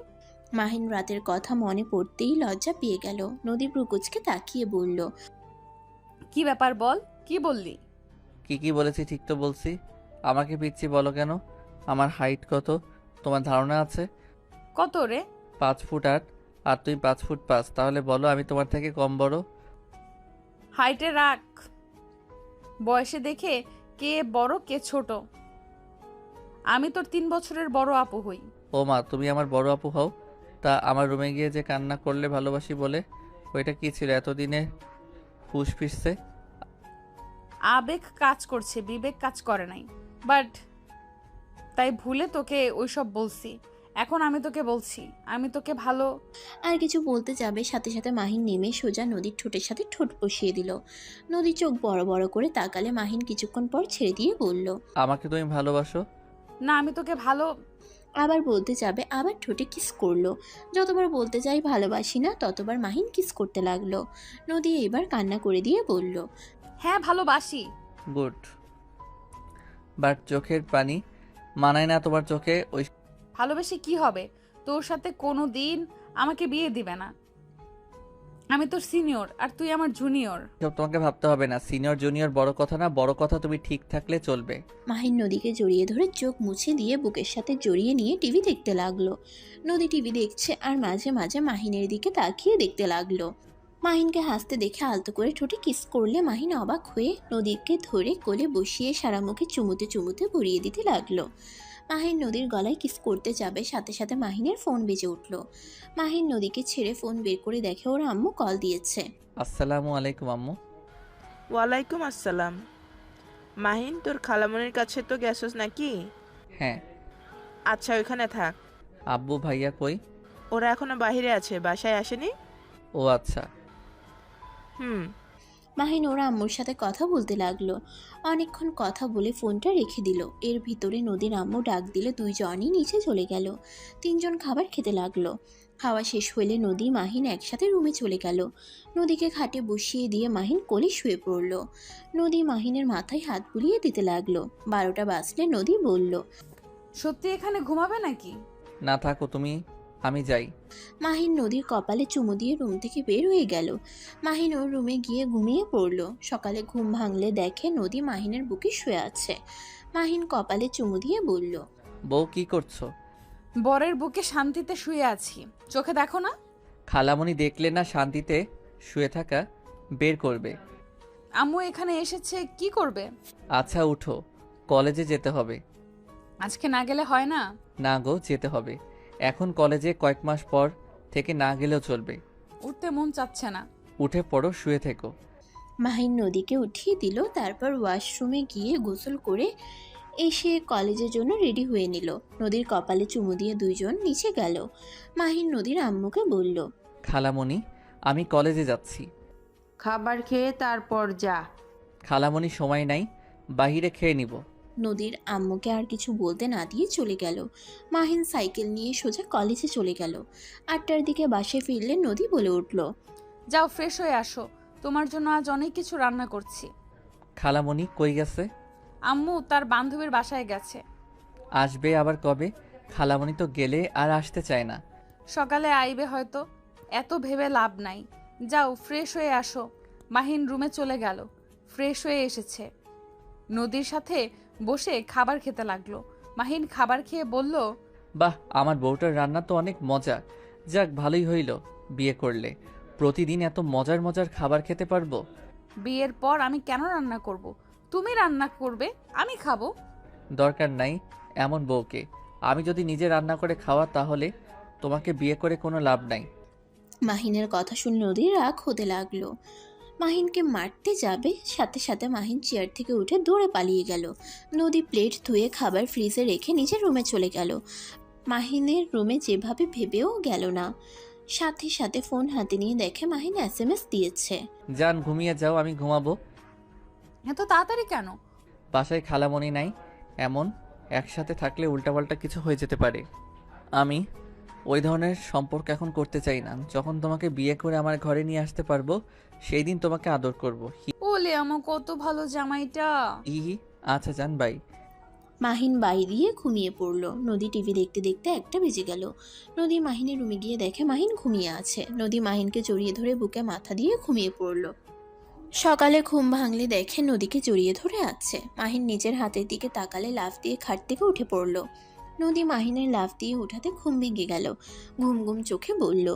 মাহিন রাতের কথা মনে পড়তেই লজ্জা পেয়ে গেল। নদী ভ্রুকুচকে তাকিয়ে বলল, কি ব্যাপার বল, কি বললি? কি বলেছি ঠিক তো বলছি। আমাকে পিচ্ছি বলো কেন? আমার হাইট কত তোমার ধারণা আছে? কত রে? 5 ফুট 8, আর তুই 5 ফুট 5, তাহলে বলো আমি তোমার থেকে কম বড়? হাইটে রাখ, বয়সে দেখে কে বড় কে ছোট। আমি তোর 3 বছরের বড় আপু হই। ও মা, তুমি আমার বড় আপু হও? তা আমার রুমে গিয়ে যে কান্না করলে ভালোবাসি বলে, ওইটা কি ছিল এতদিনে ফুস ফিরছে? আবেগ কাজ করছে, বিবেক কাজ করে নাই। বাট তাই ভুলে তোকে ওইসব বলছি। এখন আমি তোকে বলছি, আমি তোকে ভালো। আর কিছু বলতে যাবে সাথে সাথে মাহিন নেমে সোজা নদীর ঠোঁটের সাথে ঠোঁট বসিয়ে দিল। নদী চোখ বড় বড় করে তাকালে মাহিন কিছুক্ষণ পর ছেড়ে দিয়ে বলল, আমাকে তুমি ভালোবাসো? না, আমি তোকে ভালো। আবার বলতে যাবে, আবার ঠোঁটে কিস করলো। যতবার বলতে যাই ভালোবাসি না, ততবার মাহিন কিস করতে লাগলো। নদী এবার কান্না করে দিয়ে বলল, হ্যাঁ ভালোবাসি। গুড। বাট চোখের পানি মানায় না তোমার চোখে ওই। ভালোবেসে কি হবে? তোর সাথে কোনো দিন আমাকে বিয়ে দিবে না। আমি তোর সিনিয়র আর তুই আমার জুনিয়র। সব তোমাকে ভাবতে হবে না, সিনিয়র জুনিয়র বড় কথা না, বড় কথা তুমি ঠিক থাকলে চলবে। মাহিন নদীকে জড়িয়ে ধরে চোখ মুছে দিয়ে বুকের সাথে জড়িয়ে নিয়ে টিভি দেখতে লাগলো। নদী টিভি দেখছে আর মাঝে মাঝে মাহিনের দিকে তাকিয়ে দেখতে লাগলো। মাহিনকে হাসতে দেখে আলতো করে ঠোঁটে কিস করলে মাহিন অবাক হয়ে নদীকে ধরে কোলে বসিয়ে সারা মুখে চুমুতে চুমুতে ভরিয়ে দিতে লাগলো। মাহিন নদীর গলায় কিস করতে যাবে, সাথে সাথে মাহিনের ফোন বেজে উঠল। মাহিন নদীকে ছেড়ে ফোন বের করে দেখে ওর আম্মু কল দিয়েছে। আসসালামু আলাইকুম আম্মু। ওয়ালাইকুম আসসালাম। মাহিন, তোর খালামনির কাছে তো গেছস নাকি? হ্যাঁ। আচ্ছা, ওইখানে থাক। আব্বু ভাইয়া কই? ওরা এখনো বাইরে আছে, বাসায় আসেনি। ও আচ্ছা। হুম। মাহিন ওর আম্মুর সাথে কথা বলতে লাগলো। অনেকক্ষণ কথা বলে ফোনটা রেখে দিল। এর ভিতরে নদীর আম্মু ডাক দিলে দুইজনই নিচে চলে গেল। তিনজন খাবার খেতে লাগলো। খাওয়া শেষ হলে নদী মাহিন একসাথে রুমে চলে গেল। নদীকে খাটে বসিয়ে দিয়ে মাহিন কোলে শুয়ে পড়ল। নদী মাহিনের মাথায় হাত বুলিয়ে দিতে লাগলো। 12টা বাজলে নদী বলল, সত্যি এখানে ঘুমাবে নাকি? না থাকো তুমি, আমি যাই। মাহিন নদীর কপালে চুমু দিয়ে রুম থেকে বের হয়ে গেল। মাহিন ওর রুমে গিয়ে ঘুমিয়ে পড়ল। সকালে ঘুম ভাঙলে দেখে নদী মাহিনের বুকে শুয়ে আছে। মাহিন কপালে চুমু দিয়ে বলল, বউ কি করছো? বরের বুকে শান্তিতে শুয়ে আছি, চোখে দেখো না? খালামণি দেখলে না শান্তিতে শুয়ে থাকা, বের করবে। আম্মু এখানে এসেছে, কি করবে? আচ্ছা উঠো, কলেজে যেতে হবে। আজকে না গেলে হয় না? না গো, যেতে হবে। এখন কলেজে কয়েক মাস পর থেকে না গেলেও চলবে। উঠতে মন চাচ্ছে না। উঠে পড়ো, শুয়ে থেকো। মাহিন নদীকে উঠিয়ে দিল। তারপর ওয়াশরুমে গিয়ে গোসল করে এসে কলেজের জন্য রেডি হয়ে নিল। নদীর কপালে চুমু দিয়ে দুইজন নিচে গেল। মাহিন নদীর আম্মুকে বলল, খালামণি, আমি কলেজে যাচ্ছি। খাবার খেয়ে তারপর যা। খালামণি সময় নাই, বাহিরে খেয়ে নিব। নদীর আম্মুকে আর কিছু বলতে না দিয়ে চলে গেল। মাহিন সাইকেল নিয়ে সোজা কলেজে চলে গেল। 8টার দিকে বাসায় ফিরলে নদী বলে উঠল, যাও ফ্রেশ হয়ে আসো, তোমার জন্য আজ অনেক কিছু রান্না করছি। খালামণি কই গেছে? আম্মু তার বান্ধবীর বাসায় গেছে। আসবে আবার কবে? খালামণি তো গেলে আর আসতে চায় না। সকালে আইবে হয়তো, এত ভেবে লাভ নাই। যাও ফ্রেশ হয়ে আসো। মাহিন রুমে চলে গেল, ফ্রেশ হয়ে এসেছে। নদীর সাথে বসে খাবার খেতে লাগলো। মাহিন খাবার খেয়ে বলল, বাহ, আমার বউটার রান্না তো অনেক মজা। যাক, ভালোই হইল বিয়ে করলে। প্রতিদিন এত মজার মজার খাবার খেতে পারবো। বিয়ের পর আমি কেন রান্না করব? তুমি রান্না করবে, আমি খাবো। দরকার নাই এমন বউকে। আমি যদি নিজে রান্না করে খাওয়া, তাহলে তোমাকে বিয়ে করে কোনো লাভ নাই। মাহিনের কথা শুনে নদীর রাগ হতে লাগলো। মাহিনকে মারতে যাবে, সাথে সাথে মাহিন চেয়ার থেকে উঠে দৌড়ে পালিয়ে গেল। নদী প্লেট ধুয়ে খাবার ফ্রিজে রেখে নিজের রুমে চলে গেল। মাহিনের রুমে যেভাবে ভেবেও গেল না। সাথে সাথে ফোন হাতে নিয়ে দেখে মাহিন SMS দিয়েছে। যান ঘুমিয়ে যাও, আমি ঘুমাবো। এত তাড়াতাড়ি কেন? বাসায় খালামণি নাই, এমন একসাথে থাকলে উল্টাপাল্টা কিছু হয়ে যেতে পারে। আমি ওই ধরনের সম্পর্ক এখন করতে চাই না। যখন তোমাকে বিয়ে করে আমার ঘরে নিয়ে আসতে পারবো, সেই দিন তোমাকে আদর করবো। ওলে আমার কত ভালো জামাইটা। হি হি। আচ্ছা যান, বাই। মাহিন বাই দিয়ে ঘুমিয়ে পড়ল। নদী টিভি দেখতে দেখতে 1টা বেজে গেল। নদী মাহিনের রুমে গিয়ে দেখে মাহিন ঘুমিয়ে আছে। নদী মাহিনকে জড়িয়ে ধরে বুকে মাথা দিয়ে ঘুমিয়ে পড়ল। সকালে ঘুম ভাঙলে দেখে নদীকে জড়িয়ে ধরে আছে। মাহিন নিজের হাতের দিকে তাকালে লাফ দিয়ে খাট থেকে উঠে পড়ল। নদী মাহিনের লাফ দিয়ে উঠাতে ঘুম ভেঙে গেল। ঘুম ঘুম চোখে বলল,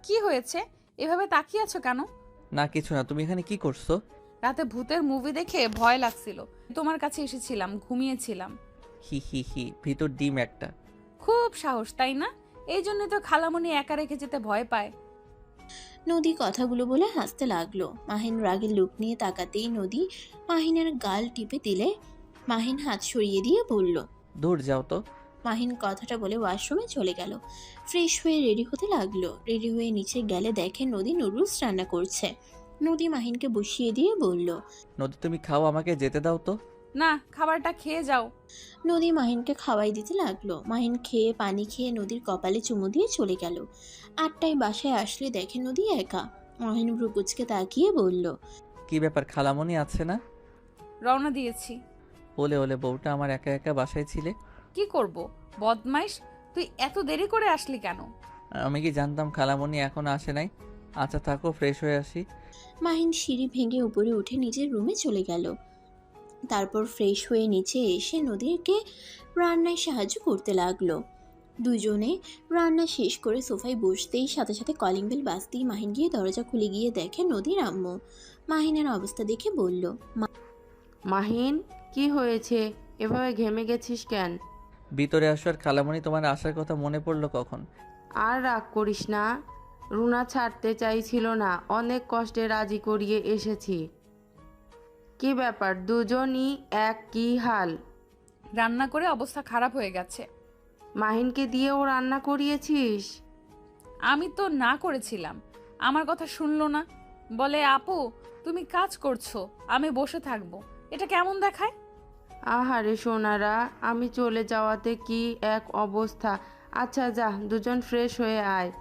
কি হয়েছে? এভাবে তাকিয়ে আছো কেন? না কিছু না, তুমি এখানে কি করছো? রাতে ভূতের মুভি দেখে ভয় লাগছিল, তোমার কাছে এসেছিলাম, ঘুমিয়েছিলাম। হি হি হি, ভিতর ডিম একটা। খুব সাহস তাই না? এই জন্য তো খালামণি একা রেখে যেতে ভয় পায়। নদী কথাগুলো বলে হাসতে লাগলো। মাহিন রাগের লুক নিয়ে তাকাতেই নদী মাহিনের গাল টিপে দিলে মাহিন হাত সরিয়ে দিয়ে বলল, দূর যাও তো। মাহিন কথাটা বলে ওয়াশরুমে চলে গেল। ফ্রেশ হয়ে রেডি হতে লাগলো। রেডি হয়ে নিচে গেলে দেখে নদী নুডলস রান্না করছে। নদী মাহিনকে বসিয়ে দিয়ে বলল, নদী তুমি খাও, আমাকে যেতে দাও তো। না, খাবারটা খেয়ে যাও। নদী মাহিনকে খাওয়াই দিতে লাগলো। মাহিন খেয়ে পানি খেয়ে নদীর কপালে চুমু দিয়ে চলে গেল। 8টায় বাসায় আসলে দেখে নদী একা। মাহিন ভ্রুকুচকে তাকিয়ে বলল, কি ব্যাপার, খালামণি আছে না? রওনা দিয়েছি। ওলে ওলে, বউটা আমার একা একা বাসায় ছিলে। কি করব, বদমাইশ, তুই এত দেরি করে আসলি কেন? আমি কি জানতাম খালামণি এখনো আসে নাই? আচ্ছা থাকো, ফ্রেশ হয়ে আসি। মাহিন সিঁড়ি ভেঙে উপরে উঠে নিজের রুমে চলে গেল। তারপর ফ্রেশ হয়ে নিচে এসে নদীকে রান্নায় সাহায্য করতে লাগলো। দুজনে রান্না শেষ করে সোফায় বসতেই সাথে সাথে কলিং বেল বাজতেই মাহিন গিয়ে দরজা খুলে গিয়ে দেখে নদীর আম্মু। মাহিনের অবস্থা দেখে বলল, মাহিন, কি হয়েছে? এভাবে ঘেমে গেছিস কেন? ভিতরে আসো। আর খালামণি, তোমার আসার কথা মনে পড়লো কখন? আর রাগ করিস না, রুনা ছাড়তে চাইছিল না, অনেক কষ্টে রাজি করিয়ে এসেছি। কি ব্যাপার, দুজনই এক কি হাল? রান্না করে অবস্থা খারাপ হয়ে গেছে। মাহিনকে দিয়েও রান্না করিয়েছিস? আমি তো না করেছিলাম, আমার কথা শুনলো না। বলে, আপু তুমি কাজ করছো, আমি বসে থাকবো। এটা কেমন দেখায়? আহারে সোনারা, আমি চলে যাওয়াতে কি এক অবস্থা। আচ্ছা যা, দুজন ফ্রেশ হয়ে আয়।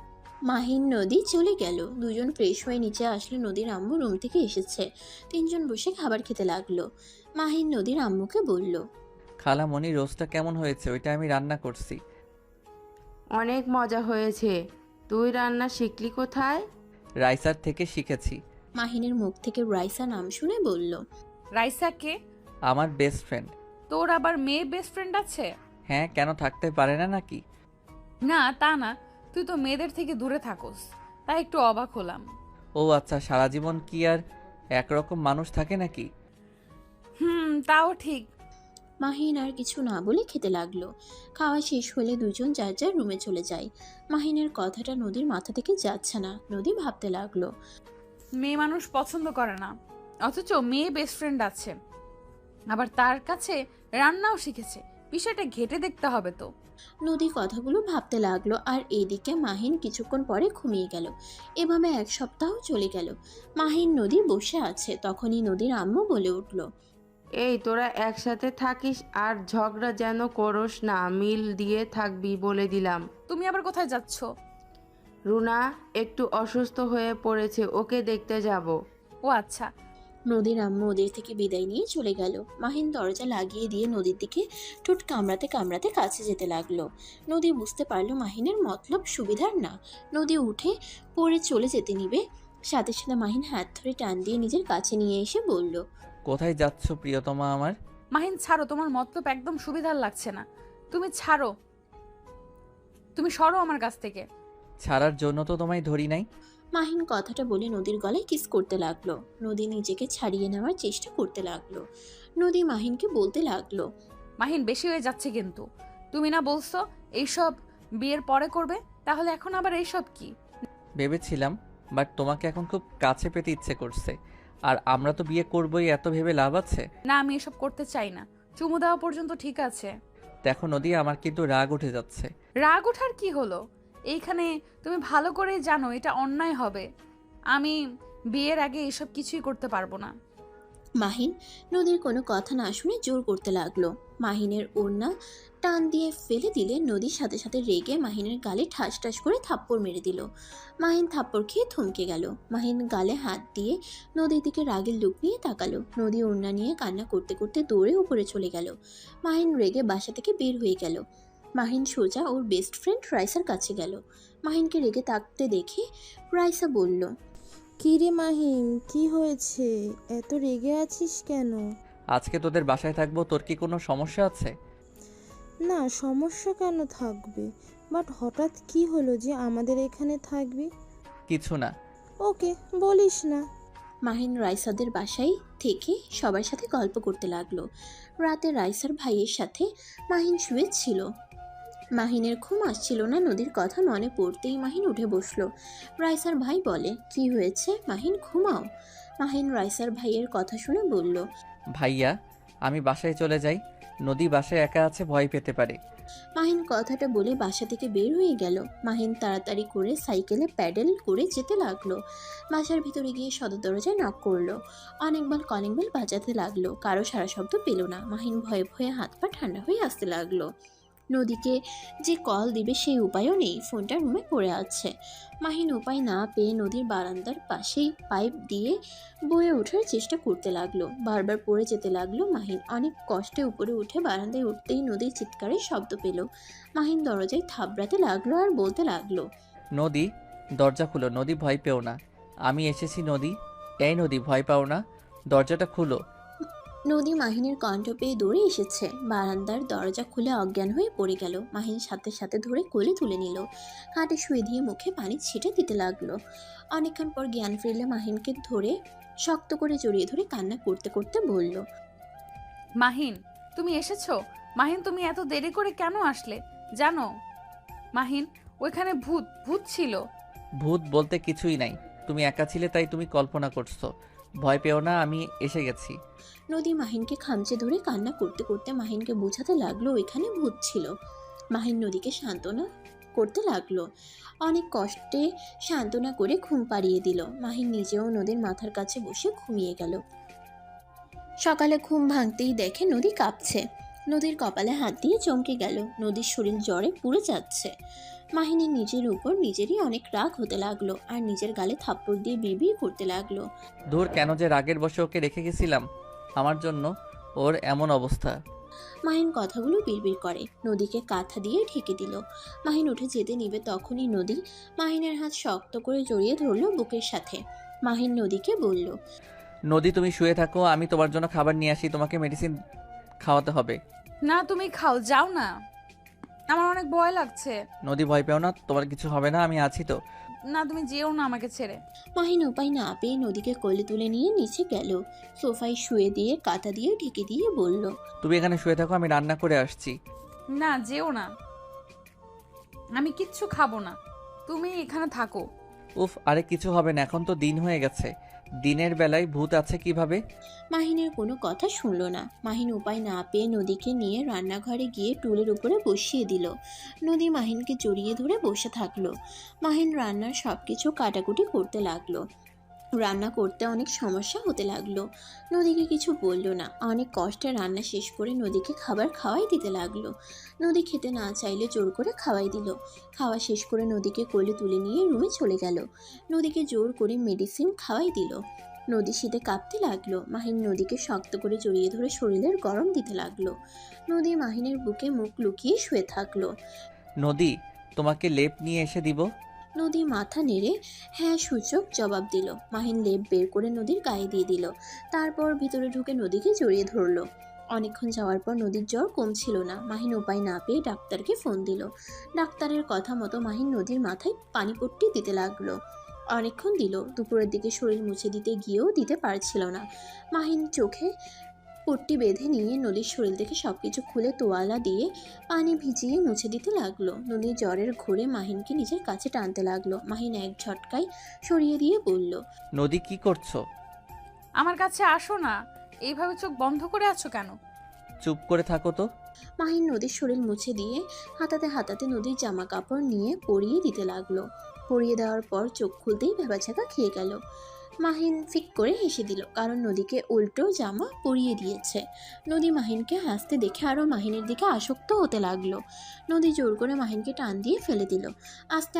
মাহিন নদী চলে গেল। দুজন ফ্রেশ হয়ে নিচে আসলে নদীর আম্মু রুম থেকে এসেছে। তিনজন বসে খাবার খেতে লাগলো। মাহিন নদীর আম্মুকে বলল, খালামণি, রোস্টটা কেমন হয়েছে? ওইটা আমি রান্না করছি। অনেক মজা হয়েছে। তুই রান্না শিখলি কোথায়? রাইসার থেকে শিখেছি। মাহিনের মুখ থেকে রাইসা নাম শুনে বলল, রাইসা কে? আমার বেস্ট ফ্রেন্ড। তোর আবার মেয়ে বেস্ট ফ্রেন্ড আছে? হ্যাঁ, কেন থাকতে পারে না নাকি? না তা না, তুই তো মেয়েদের থেকে দূরে থাকোস, তাই একটু অবাক হলাম। ও আচ্ছা, সারা জীবন কি আর একরকম মানুষ থাকে নাকি? তাও ঠিক। মাহিন আর কিছু না বলে খেতে লাগলো। খাওয়া শেষ হলে দুজন যার যার রুমে চলে যায়। মাহিনের কথাটা নদীর মাথা থেকে যাচ্ছে না। নদী ভাবতে লাগলো, মেয়ে মানুষ পছন্দ করে না, অথচ মেয়ে বেস্ট ফ্রেন্ড আছে, আবার তার কাছে রান্নাও শিখেছে। বিষয়টা ঘেটে দেখতে হবে তো। নদী কথাগুলো ভাবতে লাগলো। আর এইদিকে মাহিন কিছুক্ষণ পরে ঘুমিয়ে গেল। এভাবে 1 সপ্তাহ চলে গেল। মাহিন নদী বসে আছে। তখনই নদীর আম্মু বলে উঠল, এই তোরা একসাথে থাকিস আর ঝগড়া যেন করস না, মিল দিয়ে থাকবি বলে দিলাম। তুমি আবার কোথায় যাচ্ছ? রুনা একটু অসুস্থ হয়ে পড়েছে, ওকে দেখতে যাব। ও আচ্ছা। নদীর আম্মু ওদের থেকে বিদায় নিয়ে চলে গেল। মাহিন দরজা লাগিয়ে দিয়ে নদীর দিকে ঠোঁট কামড়াতে কামড়াতে কাছে যেতে লাগলো। নদী বুঝতে পারলো মাহিনের মতলব সুবিধার না। নদী উঠে পড়ে চলে যেতে নিবে, সাথে সাথে মাহিন হাত ধরে টান দিয়ে নিজের কাছে নিয়ে এসে বলল, কোথায় যাচ্ছ প্রিয়তমা আমার? মাহিন ছাড়ো, তোমার মতলব একদম সুবিধার লাগছে না। তুমি ছাড়ো, তুমি সরো আমার কাছ থেকে। ছাড়ার জন্য তো তোমায় ধরি নাই। মাহিন কথাটা বলে নদীর গলায় কিস করতে লাগলো। নদী নিজেকে ছাড়িয়ে নেওয়ার চেষ্টা করতে লাগলো। নদী মাহিনকে বলতে লাগলো, মাহিন বেশি হয়ে যাচ্ছে কিন্তু। তুমি না বলছো এইসব বিয়ের পরে করবে, তাহলে এখন আবার এইসব কি? ভেবেছিলাম, বাট তোমাকে এখন খুব কাছে পেতে ইচ্ছে করছে। আর আমরা তো বিয়ে করবোই, এত ভেবে লাভ আছে? না, আমি এসব করতে চাই না। চুমু দেওয়া পর্যন্ত ঠিক আছে। দেখো নদী, আমার কিন্তু রাগ উঠে যাচ্ছে। রাগ ওঠার কি হলো? এইখানে তুমি ভালো করে জানো এটা অন্যায় হবে। আমি বিয়ের আগে এসব কিছুই করতে পারবো না। মাহিন নদীর কোনো কথা না শুনে জোর করতে লাগলো। মাহিনের ওড়না টান দিয়ে ফেলে দিলে নদীর সাথে সাথে রেগে মাহিনের গালে ঠাস ঠাস করে থাপ্পড় মেরে দিল। মাহিন থাপ্পড় খেয়ে থমকে গেল। মাহিন গালে হাত দিয়ে নদীর দিকে রাগের লুক নিয়ে তাকালো। নদী ওড়না নিয়ে কান্না করতে করতে দৌড়ে উপরে চলে গেল। মাহিন রেগে বাসা থেকে বের হয়ে গেল। মাহিন সোজা ওর বেস্ট ফ্রেন্ড রাইসার কাছে গেল। মাহিনকে রেগে তাকতে দেখে রাইসা বলল, কি রে মাহিম, কি হয়েছে? এত রেগে আছিস কেন? আজকে তোদের বাসায় থাকবো, তোর কি কোনো সমস্যা আছে? না, সমস্যা কেন থাকবে, বাট হঠাৎ কি হলো যে আমাদের এখানে থাকবি? কিছু না। ওকে, বলিস না। মাহিন রাইসাদের বাসায় থেকে সবার সাথে গল্প করতে লাগলো। রাতে রাইসার ভাইয়ের সাথে মাহিন শুয়েছিল। মাহিনের ঘুম আসছিল না। নদীর কথা মনে পড়তেই মাহিন উঠে বসলো। রাইসার ভাই বলে, কি হয়েছে মাহিন, ঘুমাও। মাহিন রাইসার ভাইয়ের কথা শুনে বলল, ভাইয়া, আমি বাসায় চলে যাই। নদী বাসায় একা আছে, ভয় পেতে পারে। মাহিন কথাটা বলে বাসা থেকে বের হয়ে গেল। মাহিন তাড়াতাড়ি করে সাইকেলে প্যাডেল করে যেতে লাগলো। বাসার ভিতরে গিয়ে সদর দরজায় নক করলো। অনেকবার কলিং বেল বাজাতে লাগলো, কারো সারা শব্দ পেল না। মাহিন ভয়ে ভয়ে হাত পা ঠান্ডা হয়ে আসতে লাগলো। নদীকে যে কল দিবে সেই উপায়ও নেই, ফোনটা রুমে পড়ে আছে। মাহিন উপায় না পেয়ে নদীর বারান্দার পাশেই পাইপ দিয়ে বয়ে ওঠার চেষ্টা করতে লাগলো। বারবার পড়ে যেতে লাগলো মাহিন। অনেক কষ্টে উপরে উঠে বারান্দায় উঠতেই নদীর চিৎকারের শব্দ পেল। মাহিন দরজায় থাবড়াতে লাগলো আর বলতে লাগলো, নদী, দরজা খুলো। নদী, ভয় পেও না, আমি এসেছি। নদী, এই নদী, ভয় পাও না, দরজাটা খুলো। নদী মাহিনের কণ্ঠ পেয়ে দৌড়ে এসেছে। বারান্দার দরজা খুলে অজ্ঞান হয়ে পড়ে গেল। মাহিন সাথে সাথে ধরে কোলে তুলে নিল। খাটে শুয়ে দিয়ে মুখে পানি ছিটে দিতে লাগলো। অনেকক্ষণ পর জ্ঞান ফিরলে মাহিনকে ধরে শক্ত করে জড়িয়ে ধরে কান্না করতে করতে বলল, মাহিন, তুমি এসেছো? মাহিন, তুমি এত দেরি করে কেন আসলে জানো? মাহিন, ওইখানে ভূত ভূত ছিল। ভূত বলতে কিছুই নাই, তুমি একা ছিলে তাই তুমি কল্পনা করছো। ভয় পেও না, আমি এসে গেছি। নদী মাহিনকে খামচে ধরে কান্না করতে করতে মাহিনকে বোঝাতে লাগলো ওইখানে ভূত ছিল। মাহিন নদীকে সান্ত্বনা করতে লাগলো। অনেক কষ্টে সান্ত্বনা করে ঘুম পাড়িয়ে দিল। মাহিন নিজেও নদীর মাথার কাছে বসে ঘুমিয়ে গেল। সকালে ঘুম ভাঙতেই দেখে নদী কাঁপছে। নদীর কপালে হাত দিয়ে চমকে গেল। নদীর শরীর জ্বরে পুড়ে যাচ্ছে। মাহিনের নিজের উপর নিজেরই অনেক রাগ হতে লাগলো আর নিজের গালে থাপ্পড় দিয়ে বিড়বিড় করতে লাগলো। দূর, কেন যে রাগের বশে ওকে রেখে গেছিলাম, আমার জন্য ওর এমন অবস্থা। মাহিন কথাগুলো বিড়বিড় করে। নদীকে কাঁথা দিয়ে ঢেকে দিল। মাহিন উঠে যেতে নিবে তখনই নদী মাহিনের হাত শক্ত করে জড়িয়ে ধরল বুকের সাথে। মাহিন নদীকে বলল, নদী, তুমি শুয়ে থাকো, আমি তোমার জন্য খাবার নিয়ে আসি। তোমাকে মেডিসিন খাওয়াতে হবে। না, তুমি খাও, যাও না, আমার অনেক ভয় লাগছে। নদী, ভয় পেও না, তোমার কিছু হবে না, আমি আছি তো। না, তুমি যেও না আমাকে ছেড়ে। মাহিন উপায় না পেয়ে নদীকে কোলে তুলে নিয়ে নিচে গেল। সোফায় শুয়ে দিয়ে কাঁথা দিয়ে ঢেকে দিয়ে বলল, তুমি এখানে শুয়ে থাকো, আমি রান্না করে আসছি। না, যেও না, আমি কিচ্ছু খাবো না, তুমি এখানে থাকো। উফ, আরে কিছু হবে না, এখন তো দিন হয়ে গেছে। দিনের বেলায় ভূত আছে কিভাবে? মাহিনের কোনো কথা শুনল না। মাহিন উপায় না পেয়ে নদীকে নিয়ে রান্নাঘরে গিয়ে টুলের উপরে বসিয়ে দিল। নদী মাহিনকে জড়িয়ে ধরে বসে থাকলো। মাহিন রান্নার সব কিছু কাটাকুটি করতে লাগলো। রান্না করতে অনেক সমস্যা হতে লাগলো। নদীকে কিছু বলল না। অনেক কষ্টে রান্না শেষ করে নদীকে খাবার খাওয়াই দিতে লাগলো। নদী খেতে না চাইলে জোর করে খাওয়াই দিল। খাওয়া শেষ করে নদীকে কোলে তুলে নিয়ে রুমে চলে গেল। নদীকে জোর করে মেডিসিন খাওয়াই দিল। নদী শীতে কাঁপতে লাগলো। মাহিন নদীকে শক্ত করে জড়িয়ে ধরে শরীরের গরম দিতে লাগলো। নদী মাহিনের বুকে মুখ লুকিয়ে শুয়ে থাকলো। নদী, তোমাকে লেপ নিয়ে এসে দিব। নদী মাথা নেড়ে হ্যাঁ সূচক জবাব দিল। মাহিন লেপ বের করে নদীর গায়ে দিয়ে দিল। তারপর ভিতরে ঢুকে নদীকে জড়িয়ে ধরলো। অনেকক্ষণ যাওয়ার পর নদীর জ্বর কমছিল না। মাহিন উপায় না পেয়ে ডাক্তারকে ফোন দিল। ডাক্তারের কথা মতো মাহিন নদীর মাথায় পানিপট্টি দিতে লাগলো। অনেকক্ষণ দিল। দুপুরের দিকে শরীর মুছে দিতে গিয়েও দিতে পারছিল না। মাহিন চোখে পট্টি বেঁধে নিয়ে নদীর শরীর থেকে সবকিছু খুলে তোয়ালা দিয়ে পানি ভিজিয়ে মুছে দিতে লাগলো। নদীর জ্বরের ঘোরে মাহিনকে নিজের কাছে টানতে লাগলো। মাহিন এক ঝটকায় সরিয়ে দিয়ে বলল, নদী, কি করছো? আমার কাছে আসো না, এইভাবে চোখ বন্ধ করে আছো কেন? চুপ করে থাকো তো। মাহিন নদীর শরীর মুছে দিয়ে হাতাতে হাতাতে নদীর জামা কাপড় নিয়ে পরিয়ে দিতে লাগলো। পরিয়ে দেওয়ার পর চোখ খুলতেই ভেবাচাকা খেয়ে গেল। মাহিন ফিক করে হেসে দিল, কারণ নদীকে উল্টো জামা পরিয়ে দিয়েছে। নদী মাহিনকে হাসতে দেখে আরও মাহিনের দিকে আসক্ত হতে লাগলো। নদী জোর করে মাহিনকে টান দিয়ে ফেলে দিল। আস্তে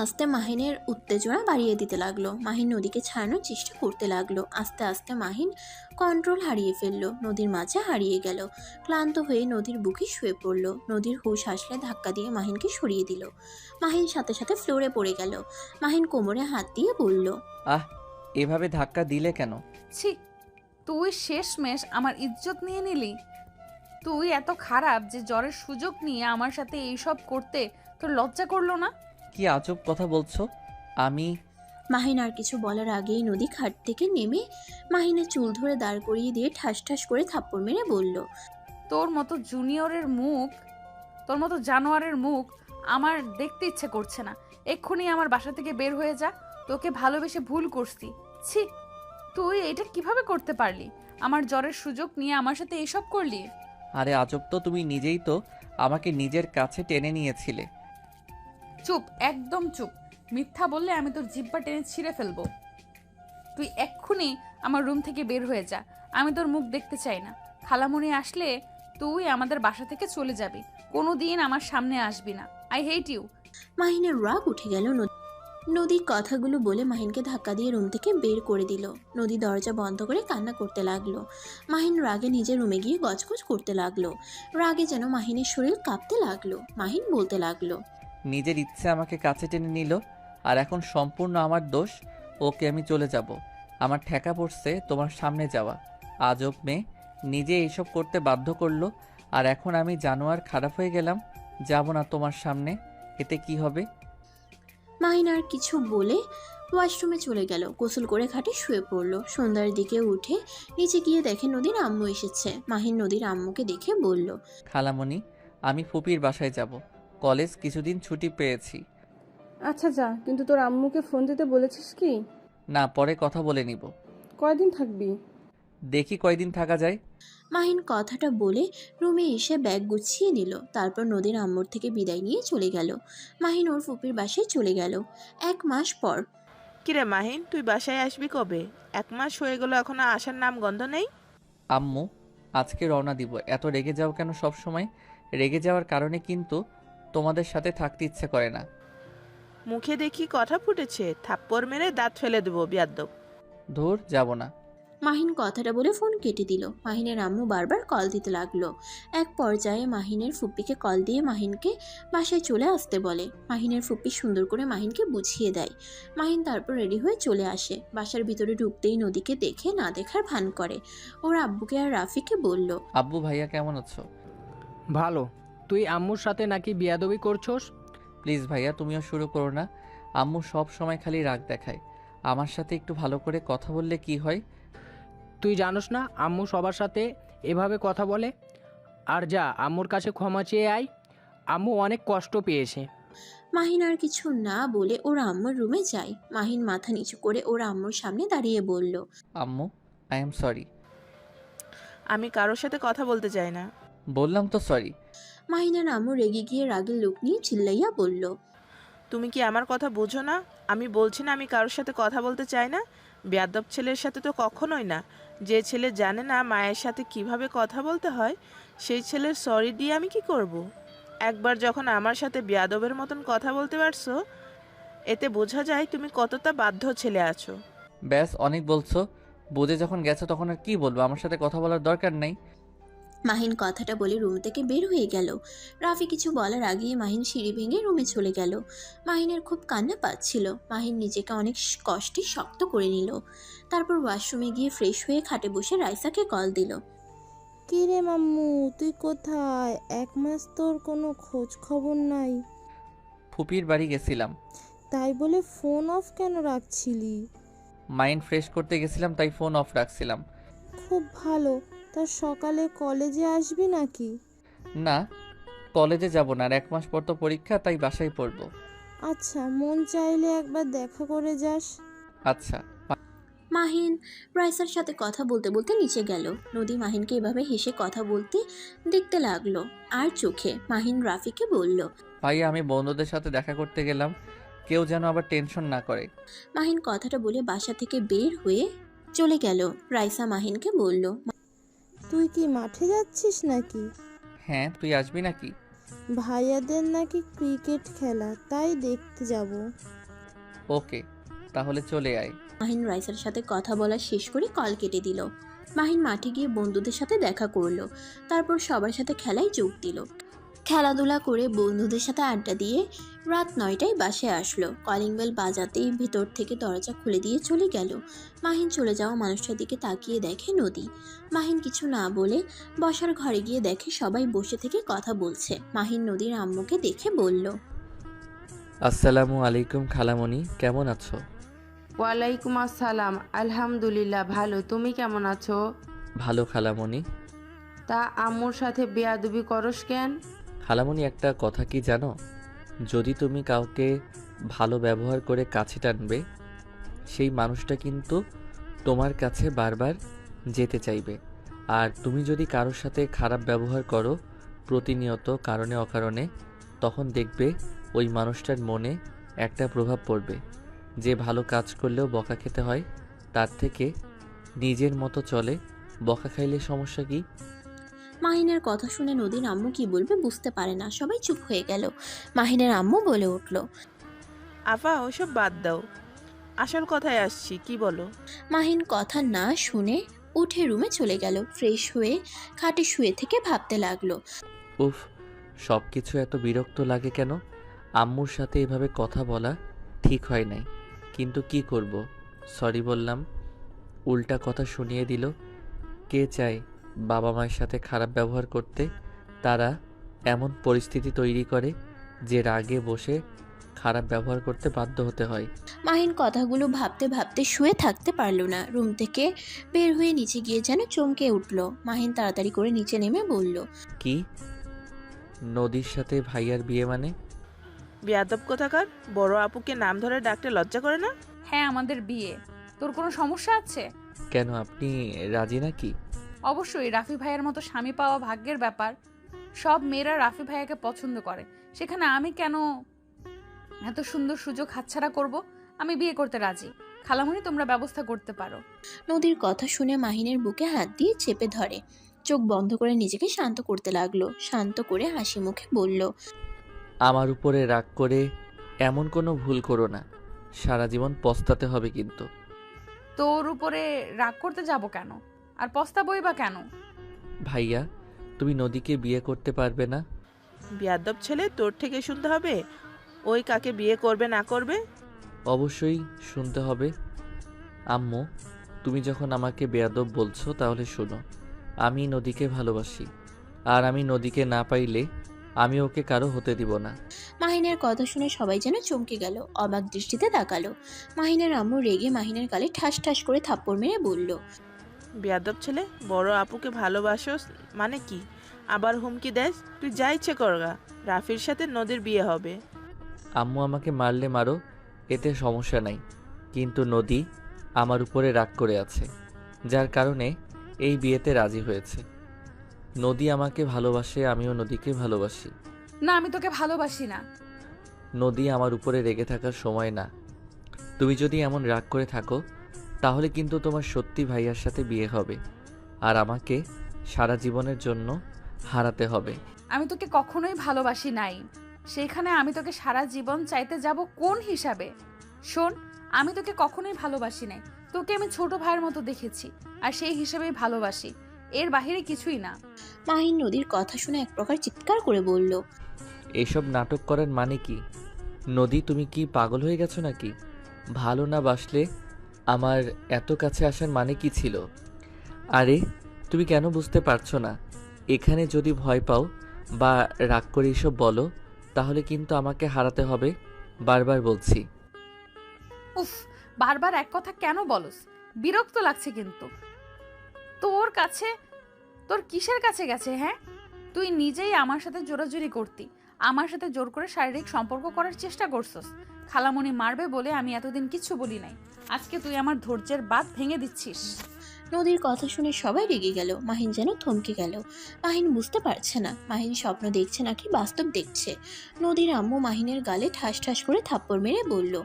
আস্তে মাহিনের উত্তেজনা বাড়িয়ে দিতে লাগলো। মাহিন নদীকে ছাড়ানোর চেষ্টা করতে লাগলো। আস্তে আস্তে মাহিন কন্ট্রোল হারিয়ে ফেললো। নদীর মাঝে হারিয়ে গেল। ক্লান্ত হয়ে নদীর বুকে শুয়ে পড়ল। নদীর হুঁশ আসলে ধাক্কা দিয়ে মাহিনকে সরিয়ে দিল। মাহিন সাথে সাথে ফ্লোরে পড়ে গেল। মাহিন কোমরে হাত দিয়ে বলল, আহ, এভাবে ধাক্কা দিলে কেন? ছি, তুই শেষমেশ আমার ইজ্জত নিয়ে নিলি। তুই এত খারাপ যে জ্বরের সুযোগ নিয়ে আমার সাথে এইসব করতে তোর লজ্জা করলো না? কি আজব কথা বলছো? আমি মাহিন আর কিছু বলার আগেই নদী খাট থেকে নেমে মাহিনের চুল ধরে দাঁড় করিয়ে দিয়ে ঠাস ঠাস করে থাপ্পড় মেরে বলল, তোর মতো জুনিয়রের মুখ, তোর মতো জানোয়ারের মুখ আমার দেখতে ইচ্ছে করছে না। এক্ষুনি আমার বাসা থেকে বের হয়ে যা, তোকে ভালোবেসে ভুল করছি। ছি, তুই এটা কিভাবে করতে পারলি? আমার জ্বরের সুযোগ নিয়ে আমার সাথে এসব করলি? আরে আজব তো, তুমি নিজেই তো আমাকে নিজের কাছে টেনে নিয়েছিলে। চুপ, একদম চুপ। মিথ্যা বললে আমি তোর জিব্বা টেনে ছিঁড়ে ফেলবো। তুই এক্ষুনি আমার রুম থেকে বের হয়ে যা। আমি তোর মুখ দেখতে চাই না। খালামণি আসলে তুই আমাদের বাসা থেকে চলে যাবি। কোনো দিন আমার সামনে আসবি না। I hate you. মাহিনের রাগ উঠে গেল। নদী কথাগুলো বলে মাহিনকে ধাক্কা দিয়ে রুম থেকে বের করে দিল। নদী দরজা বন্ধ করে কান্না করতে লাগলো। মাহিন রাগে নিজের রুমে গিয়ে গজগজ করতে লাগলো। রাগে যেন মাহিনের শরীর কাঁপতে লাগলো। মাহিন বলতে লাগলো, নিজের ইচ্ছে আমাকে কাছে টেনে নিল, আর এখন সম্পূর্ণ আমার দোষ। ওকে, আমি চলে যাব। আমার ঠেকা পড়ছে তোমার সামনে যাওয়া। আজব মেয়ে, নিজে এইসব করতে বাধ্য করলো, আর এখন আমি জানোয়ার খারাপ হয়ে গেলাম। যাব না তোমার সামনে। এতে কি হবে? মাহিন আর কিছু বলে ওয়াশরুমে চলে গেল। গোসল করে খাটে শুয়ে পড়ল। সন্ধ্যার দিকে উঠে নিচে গিয়ে দেখে নদীর আম্মু এসেছে। মাহিন নদীর আম্মুকে দেখে বলল, খালামণি, আমি ফুপির বাসায় যাব। কলেজ কিছুদিন ছুটি পেয়েছি। আচ্ছা যা, কিন্তু তোর আম্মুকে ফোন দিতে বলেছিস কি? না, পরে কথা বলে নিব। কয়দিন থাকবি? দেখি কয়দিন থাকা যায়। মাহিন কথাটা বলে রুমে এসে ব্যাগ গুছিয়ে নিল। তারপর নদীর আম্মুর থেকে বিদায় নিয়ে চলে গেল। মাহিন ওর ফুপির বাসায় চলে গেল। 1 মাস পর। কিরে মাহিন, তুই বাসায় আসবি কবে? 1 মাস হয়ে গেল, এখনো আসার নাম গন্ধ নেই। আম্মু, আজকে রওনা দিব। এত রেগে যাও কেন সব সময়? রেগে যাওয়ার কারণে কিন্তু তোমাদের সাথে থাকতে ইচ্ছে করে না। মুখে দেখি কথা ফুটেছে, থাপ্পড় মেরে দাঁত ফেলে দেবো বিয়াদ্দব। ধুর, যাব না। মাহিন কথাটা বলে ফোন কেটে দিল। মাহিনের আম্মু বারবার কল দিতে লাগলো। এক পর্যায়ে মাহিনের ফুপ্পিকে কল দিয়ে মাহিনকে বাসায় চলে আসতে বলে। মাহিনের ফুপ্পি সুন্দর করে মাহিনকে বুঝিয়ে দেয়। মাহিন তারপর রেডি হয়ে চলে আসে। বাসার ভিতরে ঢুকতেই নদীকে দেখে না দেখার ভান করে। ওর আব্বুকে আর রাফিকে বলল, আব্বু ভাইয়া কেমন আছো? ভালো। তুই আম্মুর সাথে নাকি বিয়াদবি করছস? প্লিজ ভাইয়া, তুমিও শুরু করো না। আম্মু সব সময় খালি রাগ দেখায়। আমার সাথে একটু ভালো করে কথা বললে কি হয়? তুই জানোস না আম্মু সবার সাথে এভাবে কথা বলে? আর যা, আম্মুর কাছে ক্ষমা চেয়ে আয়। আম্মু অনেক কষ্ট পেয়েছে। মাহিন আর কিছু না বলে ওর আম্মুর রুমে যায়। মাহিন মাথা নিচু করে ওর আম্মুর সামনে দাঁড়িয়ে বলল, আম্মু, আই এম সরি। আমি কারোর সাথে কথা বলতে চাই না। বললাম তো সরি। মাহিনের আম্মু রেগে গিয়ে রাগের লোক নিয়ে চিল্লাইয়া বলল, তুমি কি আমার কথা বোঝো না? আমি বলছি না আমি কারোর সাথে কথা বলতে চাই না। বেয়াদব ছেলের সাথে তো কখনোই না। যে ছেলে জানে না মায়ের সাথে কিভাবে কথা বলতে হয়, সেই ছেলের সরি দিয়ে আমি কি করব? একবার যখন আমার সাথে বেয়াদবের মতন কথা বলতে পারছো, এতে বোঝা যায় তুমি কতটা বাধ্য ছেলে আছো। ব্যাস, অনেক বলছো। বুঝে যখন গেছো তখন আর কি বলবো? আমার সাথে কথা বলার দরকার নেই। মাহিন কথাটা বলে রুম থেকে বের হয়ে গেল। রাফি কিছু বলার আগেই মাহিন সিঁড়ি ভেঙে রুমে চলে গেল। মাহিনের খুব কান্না পাচ্ছিল। মাহিন নিজেকে অনেক কষ্টে শক্ত করে নিল। তারপর ওয়াশরুমে গিয়ে ফ্রেশ হয়ে খাটে বসে রাইসাকে কল দিল। কি রে মাম্মু, তুই কোথায়? 1 মাস তোর কোনো খোঁজ খবর নাই। ফুপির বাড়ি গেছিলাম। তাই বলে ফোন অফ কেন রাখছিলি? মাইন্ড ফ্রেশ করতে গেছিলাম, তাই ফোন অফ রাখছিলাম। খুব ভালো। তা সকালে কলেজে আসবি নাকি? না, কলেজে যাব না। আর 1 মাস পর তো পরীক্ষা, তাই বাসায় পড়বো। আচ্ছা, মন চাইলে একবার দেখা করে যাস। আচ্ছা। মাহিন রাইসার সাথে কথা বলতে বলতে নিচে গেল। নদী মাহিনকে এভাবে হেসে কথা বলতে দেখতে লাগলো। আর চোখে মাহিন রাফিকে বলল, ভাইয়া, আমি বন্ধুদের সাথে দেখা করতে গেলাম, কেউ যেন আবার টেনশন না করে। মাহিন কথাটা বলে বাসা থেকে বের হয়ে চলে গেল। রাইসা মাহিনকে বলল, তুই কি মাঠে যাচ্ছিস নাকি? হ্যাঁ, তুই আসবি নাকি? ভাইয়াদের নাকি ক্রিকেট খেলা, তাই দেখতে যাব। ওকে, তাহলে চলে আয়। মাহিন রাইসার সাথে কথা বলা শেষ করে কল কেটে দিল। মাহিন মাঠে গিয়ে বন্ধুদের সাথে দেখা করলো। তারপর সবার সাথে খেলায় যোগ দিল। খেলাধুলা করে বন্ধুদের সাথে আড্ডা দিয়ে রাত 9টায় বাসায় আসলো। কলিং বেল বাজাতেই ভিতর থেকে দরজা খুলে দিয়ে চলে গেল। মাহিন চলে যাওয়া মানুষটার দিকে তাকিয়ে দেখে নদী। মাহিন কিছু না বলে বসার ঘরে গিয়ে দেখে সবাই বসে থেকে কথা বলছে। মাহিন নদীর আম্মুকে দেখে বলল, আসসালামু আলাইকুম খালামণি, কেমন আছো? ওয়ালাইকুম আসসালাম। আলহামদুলিল্লাহ ভালো। তুমি কেমন আছো? ভালো খালামণি। তা আম্মুর সাথে বেয়াদবি করস কেন? খালামণি, একটা কথা কি জানো? যদি তুমি কাউকে ভালো ব্যবহার করে কাছে টানবে, সেই মানুষটা কিন্তু তোমার কাছে বারবার যেতে চাইবে। আর তুমি যদি কারোর সাথে খারাপ ব্যবহার করো প্রতিনিয়ত কারণে অকারণে, তখন দেখবে ওই মানুষটার মনে একটা প্রভাব পড়বে যে ভালো কাজ করলেও বকা খেতে হয়, তার থেকে নিজের মতো চলে, বকা খাইলে সমস্যা কি? মাহিনের কথা শুনে নদীর আম্মু কি বলবে বুঝতে পারে না, সবাই চুপ হয়ে গেল। মাহিনের আম্মু বলে উঠল, আফা ওসব বাদ দাও, আসল কথায় আসছি, কি বলো? মাহিন কথা না শুনে উঠে রুমে চলে গেল। ফ্রেশ হয়ে খাটে শুয়ে থেকে ভাবতে লাগলো। উফ, সব কিছু এত বিরক্ত লাগে কেন? আম্মুর সাথে এভাবে কথা বলা ঠিক হয় নাই, কিন্তু কি করব, সরি বললাম, উল্টা কথা শুনিয়ে দিল। কে চায় বাবা মায়ের সাথে খারাপ ব্যবহার করতে? তারা এমন পরিস্থিতি তৈরি করে যে রাগে বসে খারাপ ব্যবহার করতে বাধ্য হতে হয়। মাহিন কথাগুলো ভাবতে ভাবতে শুয়ে থাকতে পারল না। রুম থেকে বের হয়ে নিচে গিয়ে যেন চমকে উঠল। মাহিন তাড়াতাড়ি করে নিচে নেমে বলল, কি? নদীর সাথে ভাইয়ার বিয়ে মানে? বেয়াদব কোথাকার, বড় আপুকে নাম ধরে ডাকতে লজ্জা করে না? হ্যাঁ, আমাদের বিয়ে। তোর কোনো সমস্যা আছে? কেন, আপনি রাজি নাকি? অবশ্যই, রাফি ভাইয়ের মতো স্বামী পাওয়া ভাগ্যের ব্যাপার। সব মেয়েরা রাফি ভাইয়াকে পছন্দ করে, সেখানে আমি কেন এত সুন্দর সুযোগ হাতছাড়া করব? আমি বিয়ে করতে রাজি। খালামণি, তোমরা ব্যবস্থা করতে পারো। নদীর কথা শুনে মাহিনের বুকে হাত দিয়ে চেপে ধরে। চোখ বন্ধ করে নিজেকে শান্ত করতে লাগলো। শান্ত করে হাসি মুখে বলল, আমার উপরে রাগ করে এমন কোনো ভুল করো না, সারা জীবন পস্তাতে হবে কিন্তু। তোর উপরে রাগ করতে যাব কেন? আর পস্তাবই বা কেন? ভাইয়া, তুমি নদীকে বিয়ে করতে পারবে না? বেয়াদব ছেলে, তোর থেকে শুনতে হবে ওই কাকে বিয়ে করবে না করবে? অবশ্যই শুনতে হবে। আম্মু, তুমি যখন আমাকে বেয়াদব বলছো তাহলে শোনো, আমি নদীকে ভালোবাসি, আর আমি নদীকে না পাইলে আমি ওকে কারো হতে দিব না। মাহিনের কথা শুনে সবাই যেন চমকে গেল, অবাক দৃষ্টিতে তাকালো। মাহিনের আম্মু রেগে মাহিনের গালে ঠাস ঠাস করে থাপ্পড় মেরে বলল, বেয়াদব ছেলে, বড় আপুকে ভালোবাসোস মানে কি? আবার হুমকি দেস? তুই যা ইচ্ছে করগা, রাফির সাথে নদীর বিয়ে হবে। আম্মু আমাকে মারলে মারো, এতে সমস্যা নাই, কিন্তু নদী আমার উপরে রাগ করে আছে, যার কারণে এই বিয়েতে রাজি হয়েছে। নদী আমাকে ভালোবাসে, আমিও নদীকে ভালোবাসি। না, আমি তোকে ভালোবাসি না। নদী আমার উপরে রেগে থাকার সময় না। তুমি যদি এমন রাগ করে থাকো তাহলে কিন্তু তোমার সত্যি ভাইয়ার সাথে বিয়ে হবে, আর আমাকে সারা জীবনের জন্য হারাতে হবে। আমি তোকে কখনোই ভালোবাসি নাই, সেখানে আমি তোকে সারা জীবন চাইতে যাব কোন হিসাবে? শোন, আমি তোকে কখনোই ভালোবাসি নাই। তোকে আমি ছোট ভাইয়ের মতো দেখেছি, আর সেই হিসেবেই ভালোবাসি, এর বাহিরে কিছুই না। মাহিন নদীর কথা শুনে এক প্রকার চিৎকার করে বলল, এসব নাটক করার মানে কি? নদী, তুমি কি পাগল হয়ে গেছো নাকি? ভালো না বাসলে আমার এত কাছে আসার মানে কি ছিল? আরে, তুমি কেন বুঝতে পারছো না? এখানে যদি ভয় পাও বা রাগ করে এসব বলো তাহলে কিন্তু আমাকে হারাতে হবে, বারবার বলছি। উফ, বারবার এক কথা কেন বলস? বিরক্ত লাগছে কিন্তু। তোর কাছে, তোর কিসের কাছে গেছে? হ্যাঁ, তুই নিজেই আমার সাথে জোরাজুরি করতি, আমার সাথে জোর করে শারীরিক সম্পর্ক করার চেষ্টা করছস। খালামণি মারবে বলে আমি এতদিন কিচ্ছু বলি নাই, আজকে তুই আমার ধৈর্যের বাঁধ ভেঙে দিচ্ছিস। নদীর কথা শুনে সবাই রেগে গেল। মাহিন যেন থমকে গেল। মাহিন বুঝতে পারছে না মাহিন স্বপ্ন দেখছে নাকি বাস্তব দেখছে। নদীর আম্মু মাহিনের গালে ঠাস ঠাস করে থাপ্পড় মেরে বলল,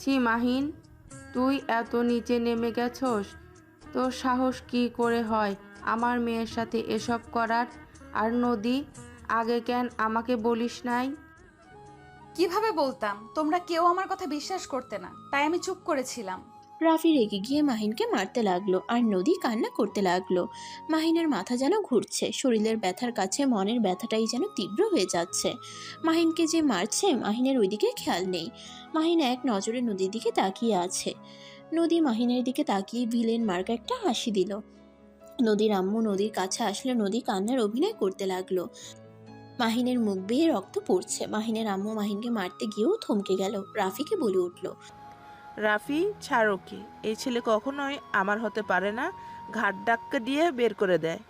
ছি মাহিন, তুই এত নিচে নেমে গেছস? তোর সাহস কি করে হয় আমার মেয়ের সাথে এসব করার? আর নদী, আগে কেন আমাকে বলিস নাই? কিভাবে বলতাম? তোমরা কেউ আমার কথা বিশ্বাস করতে না, তাই আমি চুপ করেছিলাম। রাফি রেগে গিয়ে মাহিনকে মারতে লাগলো আর নদী কান্না করতে লাগলো। মাহিনের মাথা যেন ঘুরছে, শরীরের ব্যথার কাছে মনের ব্যথাটাই যেন তীব্র হয়ে যাচ্ছে। মাহিনকে যে মারছে মাহিনের ওইদিকে খেয়াল নেই। মাহিন এক নজরে নদীর দিকে তাকিয়ে আছে। নদী মাহিনের দিকে তাকিয়ে ভিলেন মার্কা একটা হাসি দিল। নদীর আম্মু নদীর কাছে আসলে নদী কান্নার অভিনয় করতে লাগলো। মাহিনের মুখ বেয়ে রক্ত পড়ছে। মাহিনের আম্মু মাহিনকে মারতে গিয়েও থমকে গেল। রাফিকে বলে উঠল, রাফি, ছাড়ো কি, এই ছেলে কখনোই আমার হতে পারে না, ঘাট ধাক্কা দিয়ে বের করে দেয়।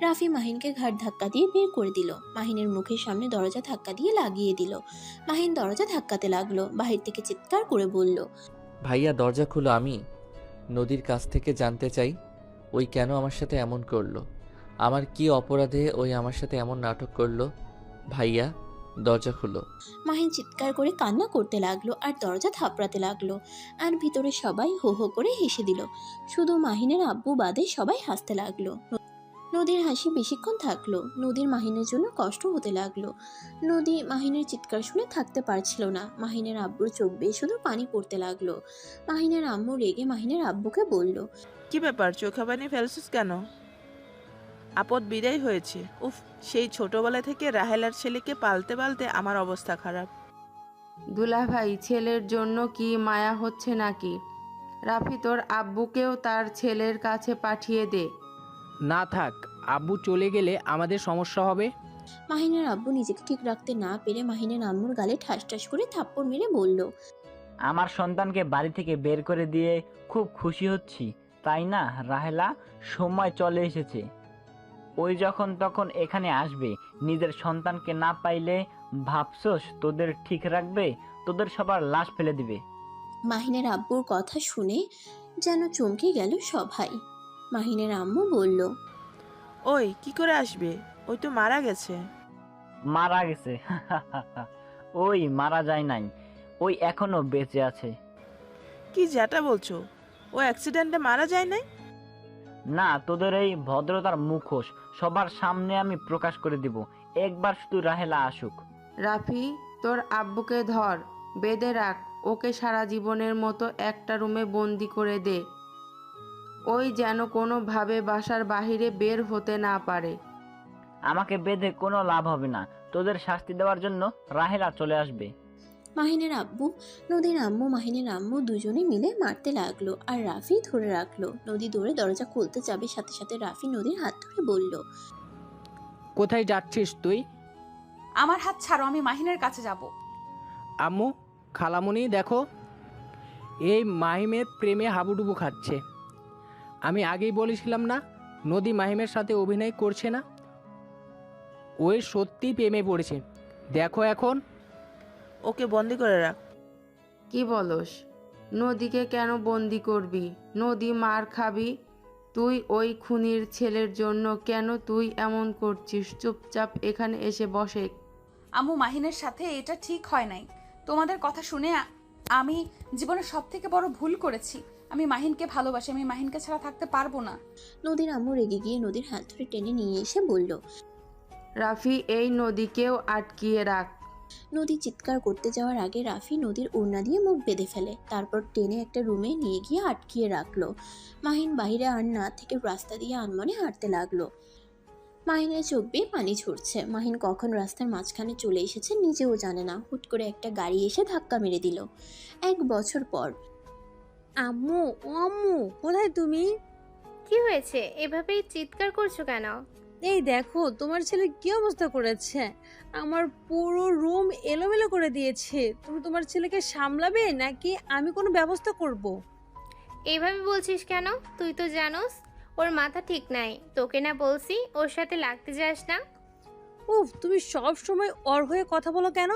রাফি মাহিনকে ঘাট ধাক্কা দিয়ে বের করে দিল। মাহিনের মুখের সামনে দরজা ধাক্কা দিয়ে লাগিয়ে দিল। মাহিন দরজা ধাক্কাতে লাগলো। বাহির থেকে চিৎকার করে বলল, ভাইয়া দরজা খুলো, আমি নদীর কাছ থেকে জানতে চাই ওই কেন আমার সাথে এমন করলো? আমার কি অপরাধে ওই আমার সাথে এমন নাটক করলো? ভাইয়া, দরজা খুলো। মাহিন চিৎকার করে কান্না করতে লাগলো আর দরজা থাপড়াতে লাগলো। আর ভিতরে সবাই হো হো করে হেসে দিল। শুধু মাহিনের আব্বু বাদে সবাই হাসতে লাগলো। নদীর হাসি বেশিক্ষণ থাকলো। নদীর মাহিনের জন্য কষ্ট হতে লাগলো। নদী মাহিনের চিৎকার শুনে থাকতে পারছিল না। মাহিনের আব্বুর চোখ বেয়ে শুধু পানি পড়তে লাগলো। মাহিনের আম্মু রেগে মাহিনের আব্বুকে বলল, কি ব্যাপার, চোখে পানি ফেলছিস কেন? আপদ বিদায় হয়েছে। উফ, সেই ছোটবেলা থেকে রাহেলার ছেলেকে পালতে পালতে আমার অবস্থা খারাপ। দুলাভাই, ছেলের জন্য কি মায়া হচ্ছে নাকি? রাফি, তোর আব্বুকেও তার ছেলের কাছে পাঠিয়ে দে। না থাক, আব্বু চলে গেলে আমাদের সমস্যা হবে। মাহিনের আব্বু নিজেকে ঠিক রাখতে না পেরে মাহিনের আম্মুর গালে ঠাস ঠাস করে থাপ্পড় মেরে বলল, আমার সন্তানকে বাড়ি থেকে বের করে দিয়ে খুব খুশি হচ্ছি, তাই না রাহেলা? সময় চলে এসেছে, ওই যখন তখন এখানে আসবে। নিজের সন্তানকে না পাইলে ভাবছস তোদের ঠিক রাখবে? তোদের সবার লাশ ফেলে দিবে। মাহিনের আব্বুর কথা শুনে যেন চমকে গেল সবাই। মাহিনের আম্মু বলল, ওই কি করে আসবে? ওই তো মারা গেছে। মারা গেছে? ওই মারা যায় নাই, ওই এখনো বেঁচে আছে। কি যেটা বলছো? ও অ্যাক্সিডেন্টে মারা যায় নাই? না, তোদের এই ভদ্রতার মুখোশ সবার সামনে আমি প্রকাশ করে দিব। একবার শুধু রাহেলা আসুক। রাফি, তোর আব্বুকে ধর, বেঁধে রাখ, ওকে সারা জীবনের মতো একটা রুমে বন্দি করে দে। ওই যেন কোনোভাবে বাসার বাহিরে বের হতে না পারে। আমাকে বেঁধে কোনো লাভ হবে না, তোদের শাস্তি দেওয়ার জন্য রাহেলা চলে আসবে। মাহিনের আব্বু, নদীর আম্মু, মাহিনের আম্মু দুজনে মিলে মারতে লাগলো আর রাফি ধরে রাখলো। নদী দৌড়ে দরজা খুলতে যাবে, সাথে সাথে রাফি নদীর হাত ধরে বলল, কোথায় যাচ্ছিস তুই? আমার হাত ছাড়ো, আমি মাহিনের কাছে যাব। আম্মু, খালামুনি দেখো, এই মাহিমের প্রেমে হাবুডুবু খাচ্ছে। আমি আগেই বলেছিলাম না নদী মাহিমের সাথে অভিনয় করছে না? ওই সত্যি প্রেমে পড়েছে, দেখো এখন। ওকে বন্দি করে রাখ। কি বলস? নদীকে কেন বন্দি করবি? নদী মার খাবি তুই ওই খুনির ছেলের জন্য। কেন তুই এমন করছিস? চুপচাপ এখানে এসে বসে। আম্মু, মাহিনের সাথে এটা ঠিক হয় নাই। তোমাদের কথা শুনে আমি জীবনে সব থেকে বড় ভুল করেছি। আমি মাহিনকে ভালোবাসি, আমি মাহিনকে ছাড়া থাকতে পারবো না। নদীর আম্মু রেগে গিয়ে নদীর হাত ধরে টেনে নিয়ে এসে বলল, রাফি, এই নদীকেও আটকিয়ে রাখ। নদী চিৎকার করতে যাওয়ার আগে রাফি নদীর ওড়না দিয়ে মুখ বেঁধে ফেলে। তারপর টেনে একটা রুমে নিয়ে গিয়ে আটকিয়ে রাখলো। মাহিন বাইরে আর না থেকে রাস্তা দিয়ে আনমনে হাঁটতে লাগলো। মাহিনের চোখ বেয়ে পানি ঝরছে। মাহিন কখন রাস্তার মাঝখানে চলে এসেছে নিজেও জানে না। হুট করে একটা গাড়ি এসে ধাক্কা মেরে দিল। 1 বছর পর। আম্মু, ও আম্মু, কোথায় তুমি? কি হয়েছে? এভাবেই চিৎকার করছো কেন? এই দেখো তোমার ছেলে কি অবস্থা করেছে। আমার পুরো রুম এলোমেলো করে দিয়েছে। তুমি তোমার ছেলেকে সামলাবে নাকি আমি কোনো ব্যবস্থা করব? এইভাবে বলছিস কেন? তুই তো জানোস ওর মাথা ঠিক নাই। তোকে না বলছি ওর সাথে লাগতে যাস না? উফ, তুমি সব সময় ওর হয়ে কথা বলো কেন?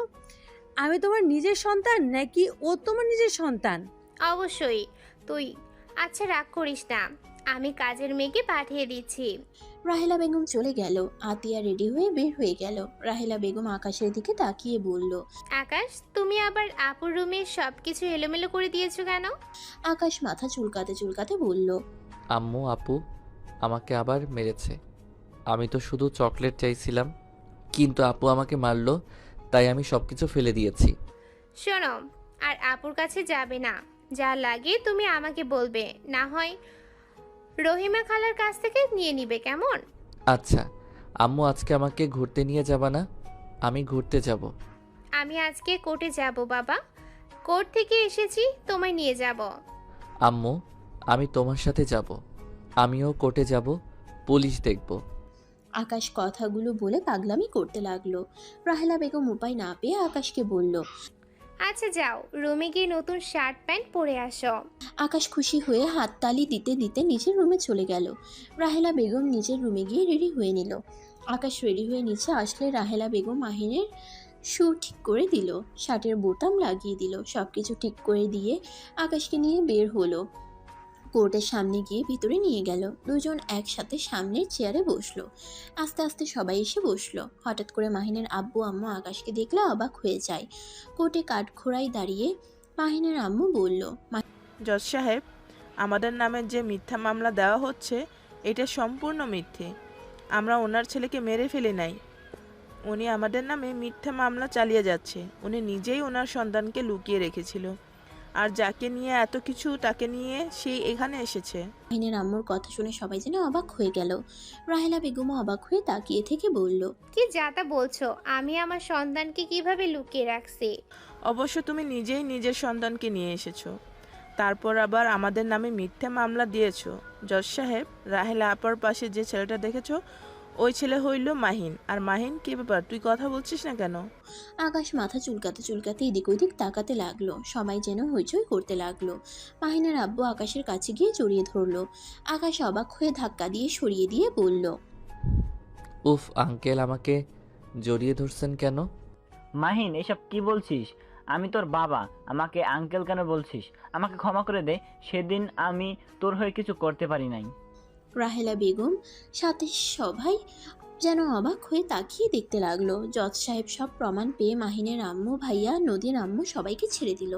আমি তোমার নিজের সন্তান নাকি ও তোমার নিজের সন্তান? অবশ্যই তুই। আচ্ছা, রাগ করিস না, আমি কাজের মেয়েকে পাঠিয়ে দিচ্ছি। রাহেলা বেগম চলে গেল। আতিয়া রেডি হয়ে বের হয়ে গেল। রাহেলা বেগম আকাশের দিকে তাকিয়ে বলল, আকাশ, তুমি আবার আপুর রুমে সবকিছু এলোমেলো করে দিয়েছো কেন? আকাশ মাথা চুলকাতে চুলকাতে বলল, আম্মু, আপু আমাকে আবার মেরেছে। আমি তো শুধু চকলেট চাইছিলাম, কিন্তু আপু আমাকে মারলো, তাই আমি সবকিছু ফেলে দিয়েছি। শোনো, আর আপুর কাছে যাবে না। যা লাগে তুমি আমাকে বলবে, না হয় রহিমা খালার কাছ থেকে নিয়ে নিবে, কেমন? আচ্ছা আম্মু, আজকে আমাকে ঘুরতে নিয়ে যাবা না? আমি ঘুরতে যাব। আমি আজকে কোর্টে যাব বাবা। কোর্ট থেকে এসেছি, তোমায় নিয়ে যাব। আম্মু, আমি তোমার সাথে যাব। আমিও কোর্টে যাব, পুলিশ দেখব। আকাশ কথাগুলো বলে পাগলামি করতে লাগলো। রাহেলা বেগম উপায় না পেয়ে আকাশকে বলল, আচ্ছা যাও, রুমে গিয়ে নতুন শার্ট প্যান্ট পরে আসো। আকাশ খুশি হয়ে হাততালি দিতে দিতে নিজের রুমে চলে গেল। রাহেলা বেগম নিজের রুমে গিয়ে রেডি হয়ে নিল। আকাশ রেডি হয়ে নিচে আসলে রাহেলা বেগম মাহিনের শু ঠিক করে দিল, শার্টের বোতাম লাগিয়ে দিল। সব কিছু ঠিক করে দিয়ে আকাশকে নিয়ে বের হলো। কোর্টের সামনে গিয়ে ভিতরে নিয়ে গেল। দুজন একসাথে সামনের চেয়ারে বসলো। আস্তে আস্তে সবাই এসে বসলো। হঠাৎ করে মাহিনের আব্বু আম্মু আকাশকে দেখলে অবাক হয়ে যায়। কোর্টে কাঠখোড়ায় দাঁড়িয়ে মাহিনের আম্মু বলল, জজ সাহেব, আমাদের নামে যে মিথ্যা মামলা দেওয়া হচ্ছে এটা সম্পূর্ণ মিথ্যে। আমরা ওনার ছেলেকে মেরে ফেলি নাই। উনি আমাদের নামে মিথ্যা মামলা চালিয়ে যাচ্ছে। উনি নিজেই ওনার সন্তানকে লুকিয়ে রেখেছিল, আর যাকে নিয়ে এত কিছু তাকে নিয়ে সেই এখানে এসেছে। মাহিনের আম্মুর কথা শুনে সবাই যেন অবাক হয়ে গেল। রাহেলা বেগমও অবাক হয়ে তাকিয়ে থেকে বলল, কি যাতা বলছো? আমি আমার সন্তানকে কিভাবে লুকিয়ে রাখছি? অবশ্য তুমি নিজেই নিজের সন্তানকে নিয়ে এসেছো, তারপর আবার আমাদের নামে মিথ্যা মামলা দিয়েছো। জজ সাহেব, রাহেলা আপার পাশে যে ছেলেটা দেখেছো ওই ছেলে হইল মাহিন। আর মাহিন, কি ব্যাপার, তুই কথা বলছিস না কেন? আকাশ মাথা চুলকাতে চুলকাতে এদিক ওদিক তাকাতে লাগলো। সবাই যেন হইচই করতে লাগলো। মাহিনের আব্বু আকাশের কাছে গিয়ে জড়িয়ে ধরলো। আকাশ অবাক হয়ে ধাক্কা দিয়ে সরিয়ে দিয়ে বলল, উফ আঙ্কেল, আমাকে জড়িয়ে ধরছেন কেন? মাহিন, এসব কি বলছিস? আমি তোর বাবা, আমাকে আঙ্কেল কেন বলছিস? আমাকে ক্ষমা করে দে, সেদিন আমি তোর হয়ে কিছু করতে পারি নাই। রাহেলা বেগম সাথে সবাই যেন অবাক হয়ে তাকিয়ে দেখতে লাগলো। জজ সাহেব সব প্রমাণ পেয়ে মাহিনের আম্মু, ভাইয়া, নদীর আম্মু সবাইকে ছেড়ে দিল।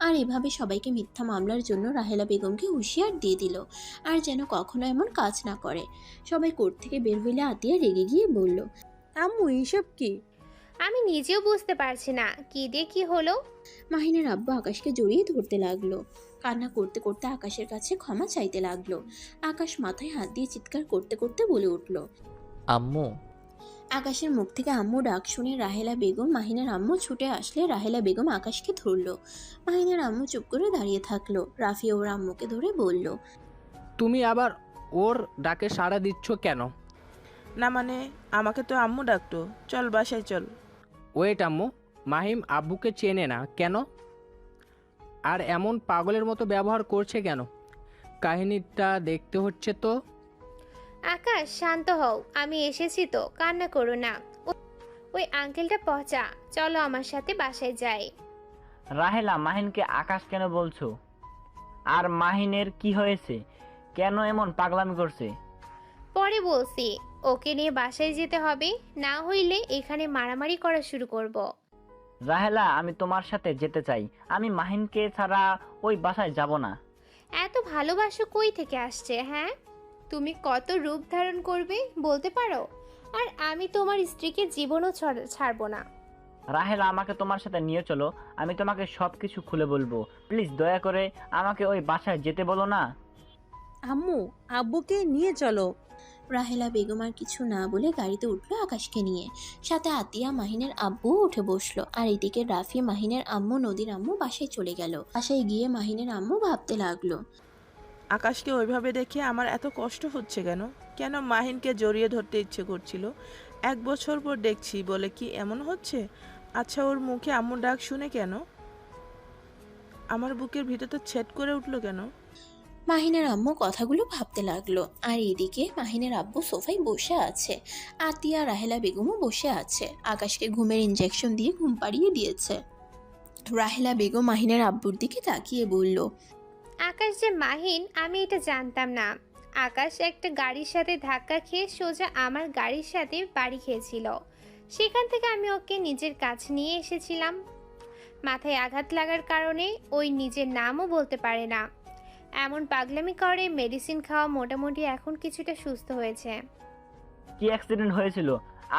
আর এভাবে সবাইকে মিথ্যা মামলার জন্য রাহেলা বেগমকে হুঁশিয়ার দিয়ে দিল, আর যেন কখনো এমন কাজ না করে। সবাই কোর্ট থেকে বের হইলে আতিয়া রেগে গিয়ে বলল, আম্মু এইসব কি? আমি নিজেও বুঝতে পারছি না কি দিয়ে কি হলো। মাহিনের আব্বু আকাশকে জড়িয়ে ধরতে লাগলো। কান্না করতে করতে আকাশের কাছে ক্ষমা চাইতে লাগলো। আকাশ মাথায় হাত দিয়ে চিৎকার করতে করতে বলে উঠল, আম্মু। আকাশের মুখ থেকে আম্মু ডাক শুনে রাহেলা বেগম, মাহিনের আম্মু ছুটে আসলে রাহেলা বেগম আকাশকে ধরলো। মাহিনের আম্মু চুপ করে দাঁড়িয়ে থাকলো। রাফি ওর আম্মুকে ধরে বলল, তুমি আবার ওর ডাকে সাড়া দিচ্ছ কেন? না মানে, আমাকে তো আম্মু ডাকতো। চল বাসায় চল। ওয়েট আম্মু, মাহিম আব্বুকে চেনে না কেন? আর এমন পাগলের মতো ব্যবহার করছে কেন? কাহিনীটা দেখতে হচ্ছে তো। আকাশ, শান্ত হও, আমি এসেছি তো, কান্না করো না। ওই আঙ্কেলটা পচা, চলো আমার সাথে বাসায় যাই। রাহেলা, মাহিনকে আকাশ কেন বলছো? আর মাহিনের কি হয়েছে? কেন এমন পাগলামি করছে? পরে বলছি, ওকে নিয়ে বাসায় যেতে হবে, না হইলে এখানে মারামারি করা শুরু করব। রাহেলা, আমি তোমার সাথে যেতে চাই। আমি মাহিনকে ছাড়া ওই বাসায় যাব না। এত ভালোবাসা কই থেকে আসছে? হ্যাঁ, তুমি কত রূপ ধারণ করবে বলতে পারো? আর আমি তোমার স্ত্রীকে জীবনও ছাড়বো না। রাহেলা, আমাকে তোমার সাথে নিয়ে চলো, আমি তোমাকে সবকিছু খুলে বলবো। প্লিজ দয়া করে আমাকে ওই বাসায় যেতে বলো না। আম্মু, আব্বুকে নিয়ে চলো। রাহেলা বেগম আর কিছু না বলে গাড়িতে উঠলো আকাশকে নিয়ে। সাথে আতিয়া, মাহিনের আব্বু উঠে বসলো। আর এদিকে রাফি, মাহিনের আম্মু, নদীর আম্মু বাসায় চলে গেল। বাসায় গিয়ে মাহিনের আম্মু ভাবতে লাগলো, আকাশকে ওইভাবে দেখে আমার এত কষ্ট হচ্ছে কেন? কেন মাহিনকে জড়িয়ে ধরতে ইচ্ছে করছিল? 1 বছর পর দেখছি বলে কি এমন হচ্ছে? আচ্ছা, ওর মুখে আম্মু ডাক শুনে কেন আমার বুকের ভিতরটা ছেদ করে উঠলো কেন? মাহিনের আম্মু কথাগুলো ভাবতে লাগলো। আর এদিকে মাহিনের আব্বু সোফায় বসে আছে। আতিয়া, রাহেলা বেগমও বসে আছে। আকাশকে ঘুমের ইঞ্জেকশন দিয়ে ঘুম পাড়িয়ে দিয়েছে। রাহেলা বেগম মাহিনের আব্বুর দিকে তাকিয়ে বলল, আকাশ যে মাহিন, আমি এটা জানতাম না। আকাশ একটা গাড়ির সাথে ধাক্কা খেয়ে সোজা আমার গাড়ির সাথে বাড়ি খেয়েছিল। সেখান থেকে আমি ওকে নিজের কাছে নিয়ে এসেছিলাম। মাথায় আঘাত লাগার কারণে ওই নিজের নামও বলতে পারে না, এমন পাগলামি করে। মেডিসিন খাওয়া মোটামুটি এখন কিছুটা সুস্থ হয়েছে। কি অ্যাক্সিডেন্ট হয়েছিল?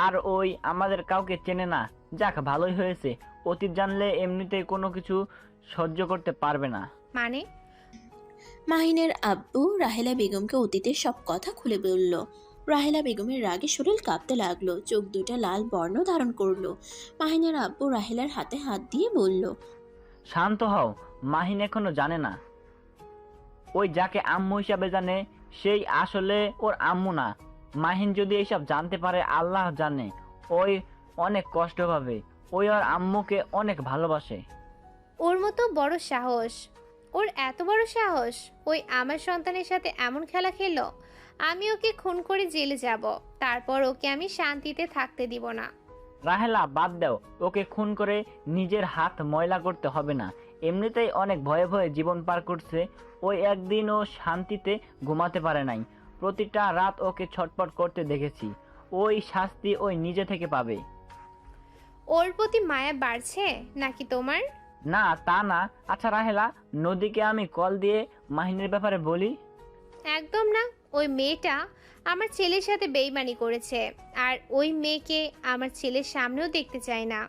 আর ওই আমাদের কাউকে চেনে না। যাক, ভালোই হয়েছে। অতীত জানলে এমনিতেই কোনো কিছু সহ্য করতে পারবে না। মানে? মাহিনের আব্বু রাহেলা বেগমকে অতীতের সব কথা খুলে বলল। রাহেলা বেগমের রাগে শরীর কাঁপতে লাগলো। চোখ দুটা লাল বর্ণ ধারণ করলো। মাহিনের আব্বু রাহেলার হাতে হাত দিয়ে বলল, শান্ত হও, মাহিন এখনো জানে না। ওই যাকে আম্মু হিসাবে জানে সেই আসলে ওর আম্মু না। মাহিন যদি এইসব জানতে পারে, আল্লাহ জানে ওই অনেক কষ্ট পাবে। ওই ওর আম্মুকে অনেক ভালোবাসে। ওর মতো বড় সাহস, ওর এত বড় সাহস! ওই আমার সন্তানের সাথে এমন খেলা খেললো। আমি ওকে খুন করে জেলে যাব, তারপর ওকে আমি শান্তিতে থাকতে দিব না। রাহেলা বাদ দাও, ওকে খুন করে নিজের হাত ময়লা করতে হবে না। এমনিতেই অনেক ভয়ে ভয়ে জীবন পার করছে। ওই একদিনও শান্তিতে ঘুমাতে পারে নাই। প্রতিটা রাত ওকে ছটপট করতে দেখেছি। ওই শাস্তি ওই নিজে থেকে পাবে। ওর প্রতি মায়া বাড়ছে নাকি তোমার? না তা না। আচ্ছা রাহেলা, নদীকে আমি কল দিয়ে মাহিনের ব্যাপারে বলি? একদম না। ওই মেয়েটা আমার ছেলের সাথে বেইমানি করেছে, আর ওই মেয়েকে আমার ছেলের সামনেও দেখতে চাই না।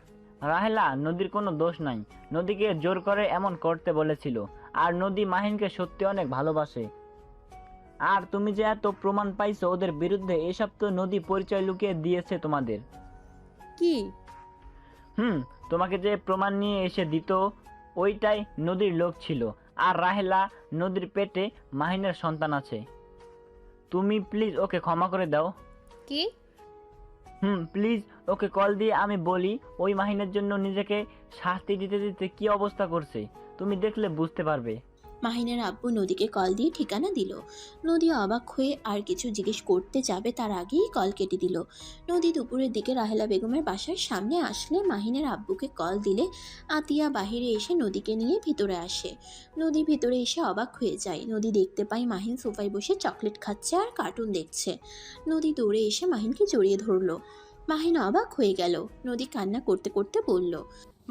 রাহেলা, নদীর কোনো দোষ নাই। নদীকে জোর করে এমন করতে বলেছিল। আর নদী মাহিনকে সত্যি অনেক ভালোবাসে। আর তুমি যে এত প্রমাণ পাইছো ওদের বিরুদ্ধে, এসব তো নদী পরিচয় লুকিয়ে দিয়েছে তোমাদের। কি? তোমাকে যে প্রমাণ নিয়ে এসে দিত ওইটাই নদীর লোক ছিল। আর রাহেলা, নদীর পেটে মাহিনের সন্তান আছে। তুমি প্লিজ ওকে ক্ষমা করে দাও। কি? প্লিজ ওকে কল দিয়ে আমি বলি ওই মাহিনের জন্য নিজেকে শাস্তি দিতে দিতে কি অবস্থা করছে। তুমি দেখলে বুঝতে পারবে। মাহিনের আব্বু নদীকে কল দিয়ে ঠিকানা দিল। নদী অবাক হয়ে আর কিছু জিজ্ঞেস করতে যাবে তার আগেই কল কেটে দিল। নদী দুপুরের দিকে রাহেলা বেগমের বাসার সামনে আসলে মাহিনের আব্বুকে কল দিলে আতিয়া বাহিরে এসে নদীকে নিয়ে ভিতরে আসে। নদী ভিতরে এসে অবাক হয়ে যায়। নদী দেখতে পায় মাহিন সোফায় বসে চকলেট খাচ্ছে আর কার্টুন দেখছে। নদী দৌড়ে এসে মাহিনকে জড়িয়ে ধরলো। মাহিন অবাক হয়ে গেল। নদী কান্না করতে করতে বলল,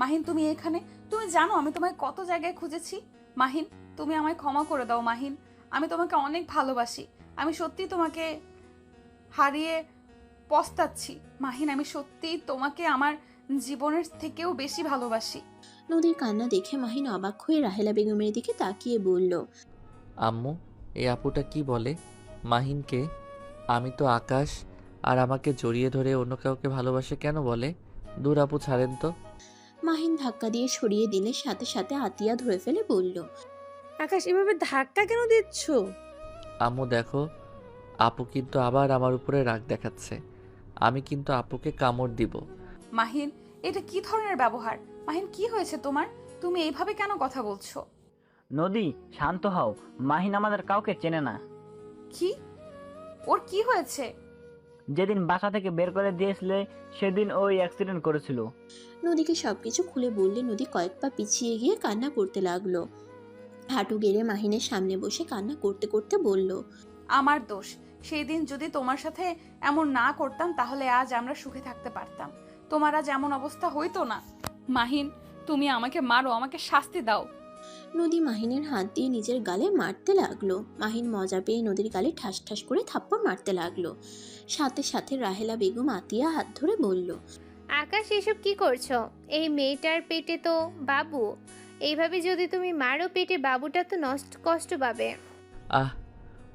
মাহিন তুমি এখানে? তুমি জানো আমি তোমায় কত জায়গায় খুঁজেছি। মাহিন, তুমি আমায় ক্ষমা করে দাও। মাহিন, আমি তোমাকে অনেক ভালোবাসি। আমি সত্যি তোমাকে হারিয়ে পস্তাচ্ছি। মাহিন, আমি সত্যি তোমাকে আমার জীবনের থেকেও বেশি ভালোবাসি। নদীর কান্না দেখে মাহিন অবাক হয়ে রাহেলা বেগমের দিকে তাকিয়ে বলল, আম্মু, এই আপুটা কি বলে? মাহিনকে আমি তো আকাশ আর আমাকে জড়িয়ে ধরে অন্য কাউকে ভালোবাসে কেন বলে? দূর আপু, ছাড়েন তো। মাহিন ধাক্কা দিয়ে সরিয়ে দিলে সাথে সাথে আতিয়া ধরে ফেলে বলল, আকাশ, এভাবে ধাক্কা কেন দিচ্ছ? আম্মু দেখো, আপু কিন্তু আবার আমার উপরে রাগ দেখাচ্ছে। আমি কিন্তু আপুকে কামড় দিব। মাহিন, এটা কি ধরনের ব্যবহার? মাহিন, কি হয়েছে তোমার? তুমি এইভাবে কেন কথা বলছো? নদী, শান্ত হও। মাহিন আমাদের কাউকে চেনে না। কি? ওর কি হয়েছে? যেদিন বাসা থেকে বের করে দিয়েছিলে সেদিন ওই অ্যাক্সিডেন্ট করেছিল। নদীকে সবকিছু খুলে বললে নদী কয়েক পা পিছিয়ে গিয়ে কান্না করতে লাগলো। হাঁটু গেড়ে মাহিনের সামনে বসে কান্না করতে করতে বলল, আমার দোষ। সেই দিন যদি তোমার সাথে এমন না করতাম তাহলে আজ আমরা সুখে থাকতে পারতাম। তোমার আজ এমন অবস্থা হইতো না। মাহিন, তুমি আমাকে মারো, আমাকে শাস্তি দাও। নদী মাহিনের হাত দিয়ে নিজের গালে মারতে লাগলো। মাহিন মজা পেয়ে নদীর গালে ঠাস ঠাস করে থাপ্পড় মারতে লাগলো। সাথে সাথে রাহেলা বেগম আতিয়া হাত ধরে বলল, আকাশ, এসব কি করছো? এই মেয়েটার পেটে তো বাবু। এইভাবে যদি তুমি মারো, পেটে বাবুটা তো কষ্ট পাবে। আহ,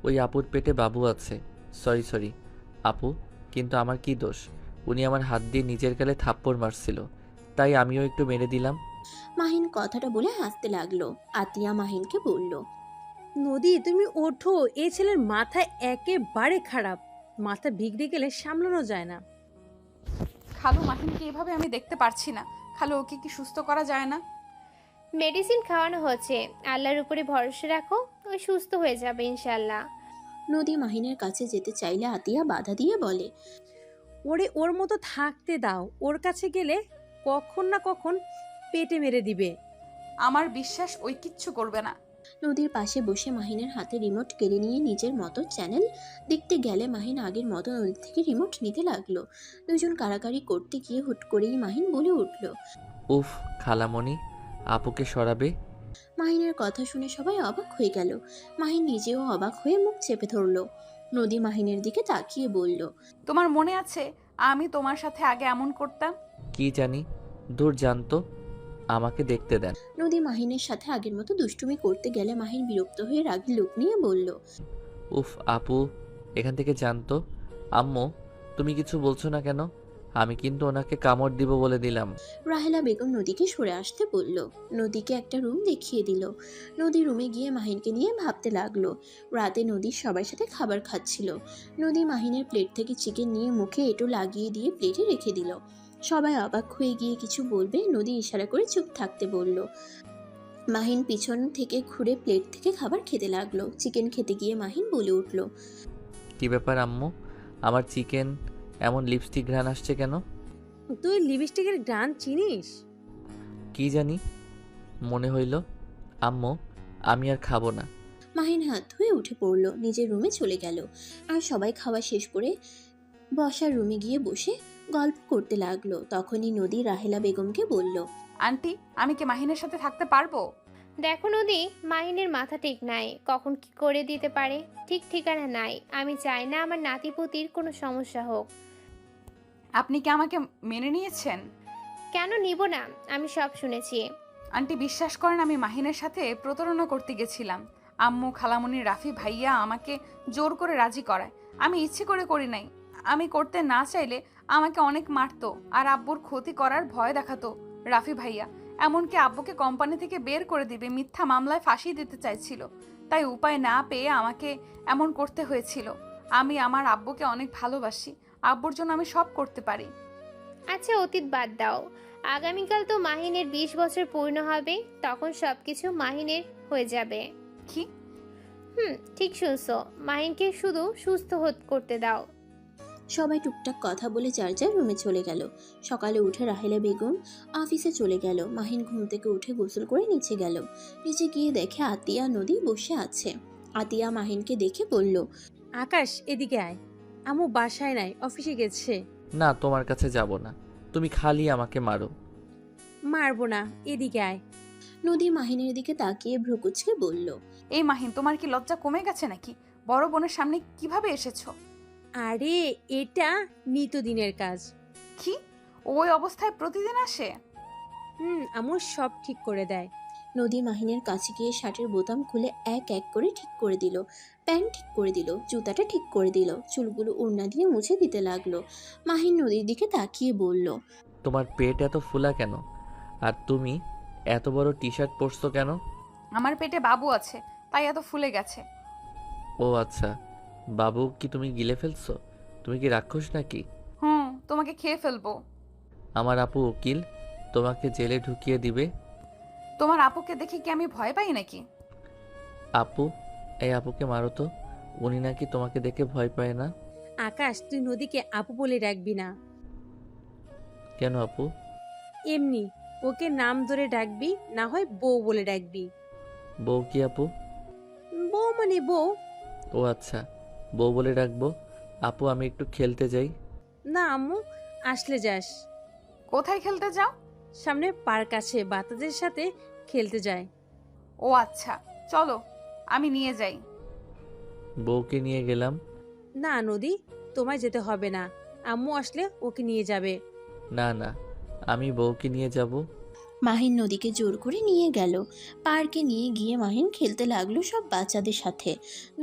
ওই আপুর পেটে বাবু আছে। সরি আপু, কিন্তু আমার কি দোষ? উনি আমার হাত দিয়ে নিজের গালে থাপ্পড় মারছিল, তাই আমিও একটু মেরে দিলাম। মাহিন কথাটা বলে হাসতে লাগলো। আতিয়া মাহিনকে বলল, নদী, তুমি ওঠো। এই ছেলের মাথা একেবারে খারাপ। মাথা বিগড়ে গেলে সামলানো যায় না। খালু, মাহিনকে এভাবে আমি দেখতে পারছি না। খালু, ওকে কি সুস্থ করা যায় না? মেডিসিন খাওয়ানো হচ্ছে। আল্লাহর উপরে ভরসা রাখো, ও সুস্থ হয়ে যাবে ইনশাল্লাহ। নদী মাহিনের কাছে যেতে চাইলে আতিয়া বাধা দিয়ে বলে, ওর মতো থাকতে দাও। ওর কাছে গেলে কখন না কখন পেটে মেরে দিবে। আমার বিশ্বাস ওই কিচ্ছু করবে না। নদীর পাশে বসে মাহিনের হাতে রিমোট কেড়ে নিয়ে নিজের মতো চ্যানেল দেখতে গেলে মাহিন আগের মতো নদী থেকে রিমোট নিতে লাগলো। দুজন কারাকারি করতে গিয়ে হুট করেই মাহিন বলে উঠল, উফ খালামণি, আপুকে সরাবে। মাহিনের কথা শুনে সবাই অবাক হয়ে গেল। মাহিন নিজেও অবাক হয়ে মুখ চেপে ধরল। নদী মাহিনের দিকে তাকিয়ে বলল, তোমার মনে আছে আমি তোমার সাথে আগে এমন করতাম? কি জানি, দূর জানতো, আমাকে দেখতে দেন। নদী মাহিনের সাথে আগের মতো দুষ্টুমি করতে গেলে মাহিন বিরক্ত হয়ে রাগী লুক নিয়ে বলল, উফ আপু, এখান থেকে জানতো। আম্মু, তুমি কিছু বলছো না কেন? আমি কিন্তু ওনাকে কামড় দিব বলে দিলাম। রাহেলা বেগম নদীকে সরে আসতে বলল। নদীকে একটা রুম দেখিয়ে দিল। নদী রুমে গিয়ে মাহিনকে নিয়ে ভাবতে লাগলো। রাতে নদী সবার সাথে খাবার খাচ্ছিল। নদী মাহিনের প্লেট থেকে চিকেন নিয়ে মুখে এঁটো লাগিয়ে দিয়ে প্লেটে রেখে দিল। সবাই অবাক হয়ে গিয়ে কিছু বলবে নদী ইশারা করে চুপ থাকতে বলল। মাহিন পিছন থেকে ঘুরে প্লেট থেকে খাবার খেতে লাগলো। চিকেন খেতে গিয়ে মাহিন বলে উঠল, কি ব্যাপার আম্মু, আমার চিকেন এমন লিপস্টিক ঘ্রাণ আসছে কেন? তুই লিপস্টিকের গ্রান চিনিস? কি জানি, মনে হইল। আম্মু, আমি আর খাবো না। মাহিন হাত ধুয়ে উঠে পড়ল, নিজের রুমে চলে গেল। আর সবাই খাওয়া শেষ করে বসার রুমে গিয়ে বসে গল্প করতে লাগলো। তখনই নদী রাহেলা বেগমকে বলল, আন্টি, আমি কি মাহিনের সাথে থাকতে পারবো? দেখো নদী, মাহিনের মাথা ঠিক নাই, কখন কি করে দিতে পারে ঠিক ঠিকানা নাই। আমি চাই না আমার নাতিপুতির কোনো সমস্যা হোক। আপনি কি আমাকে মেনে নিয়েছেন? কেন নিব না, আমি সব শুনেছি। আন্টি, বিশ্বাস করেন, আমি মাহিনের সাথে প্রতারণা করতে গেছিলাম। আম্মু, খালামণি, রাফি ভাইয়া আমাকে জোর করে রাজি করায়। আমি ইচ্ছে করে করি নাই। আমি করতে না চাইলে আমাকে অনেক মারতো আর আব্বুর ক্ষতি করার ভয় দেখাতো রাফি ভাইয়া। এমনকি আব্বুকে কোম্পানি থেকে বের করে দিবে, মিথ্যা মামলায় ফাঁসি দিতে চাইছিল। তাই উপায় না পেয়ে আমাকে এমন করতে হয়েছিল। আমি আমার আব্বুকে অনেক ভালোবাসি। আব্বুর জন্য আমি সব করতে পারি। আচ্ছা, অতীত বাদ দাও। আগামীকাল তো মাহিনের 20 বছর পূর্ণ হবে, তখন সবকিছু মাহিনের হয়ে যাবে। কি? ঠিক শুনছো, মাহিনকে শুধু সুস্থ করতে দাও। সবাই টুকটাক কথা বলে যার যার রুমে চলে গেল। সকালে উঠে রাহেলা বেগম অফিসে চলে গেল। মাহিন ঘুম থেকে উঠে গোসল করে নিচে গেল। নিচে গিয়ে দেখে আতিয়া নদী বসে আছে। আতিয়া মাহিনকে দেখে বলল, আকাশ, এদিকে আয়। আম্মু বাসায় নাই, অফিসে গেছে। না, তোমার কাছে যাব না। তুমি খালি আমাকে মারো। মারবো না, এদিকে আয়। নদী মাহিনের দিকে তাকিয়ে ভ্রুকুচকে বলল, এই মাহিন, তোমার কি লজ্জা কমে গেছে নাকি? বড় বোনের সামনে কিভাবে এসেছো? আরে, এটা নিত্যদিনের কাজ। কি? ওই অবস্থায় প্রতিদিন আসে? আম্মু সব ঠিক করে দেয়। নদী মাহিনের কাছে গিয়ে শার্টের বোতাম খুলে এক এক করে ঠিক করে দিল। প্যান্ট ঠিক করে দিল, জুতাটা ঠিক করে দিল, চুলগুলো ওড়না দিয়ে মুছে দিতে লাগলো। মাহিন নদীর দিকে তাকিয়ে বলল, তোমার পেট এত ফুলা কেন? আর তুমি এত বড় টি শার্ট পরছো কেন? আমার পেটে বাবু আছে, তাই এত ফুলে গেছে। ও আচ্ছা, বাবু কি তুমি গিলে ফেলছো? তুমি কি রাক্ষস নাকি? তোমাকে খেয়ে ফেলবো। আমার আপু উকিল, তোমাকে জেলে ঢুকিয়ে দিবে। তোমার আপুকে দেখে কি আমি ভয় পাই নাকি? আপু, এই আপুকে মারো তো, উনি নাকি তোমাকে দেখে ভয় পায় না। আকাশ, তুই নদীকে আপু বলে ডাকবি না। কেন আপু? এমনি, ওকে নাম ধরে ডাকবি, না হয় বউ বলে ডাকবি। বউ কি আপু? বউ মানে বউ। ও আচ্ছা, বউ বলে ডাকবো। আপু, আমি একটু খেলতে যাই। না আম্মু, আসলে যাস। কোথায় খেলতে যাও? সামনে পার্ক আছে, বাচ্চাদের সাথে খেলতে যায়। ও আচ্ছা, চলো আমি নিয়ে যাই। বউকে নিয়ে গেলাম। না নদী, তোমায় যেতে হবে না, আম্মু আসলে ওকে নিয়ে যাবে। না না, আমি বউকে নিয়ে যাব। মাহিন নদীকে জোর করে নিয়ে গেল। পার্কে নিয়ে গিয়ে মাহিন খেলতে লাগলো সব বাচ্চাদের সাথে।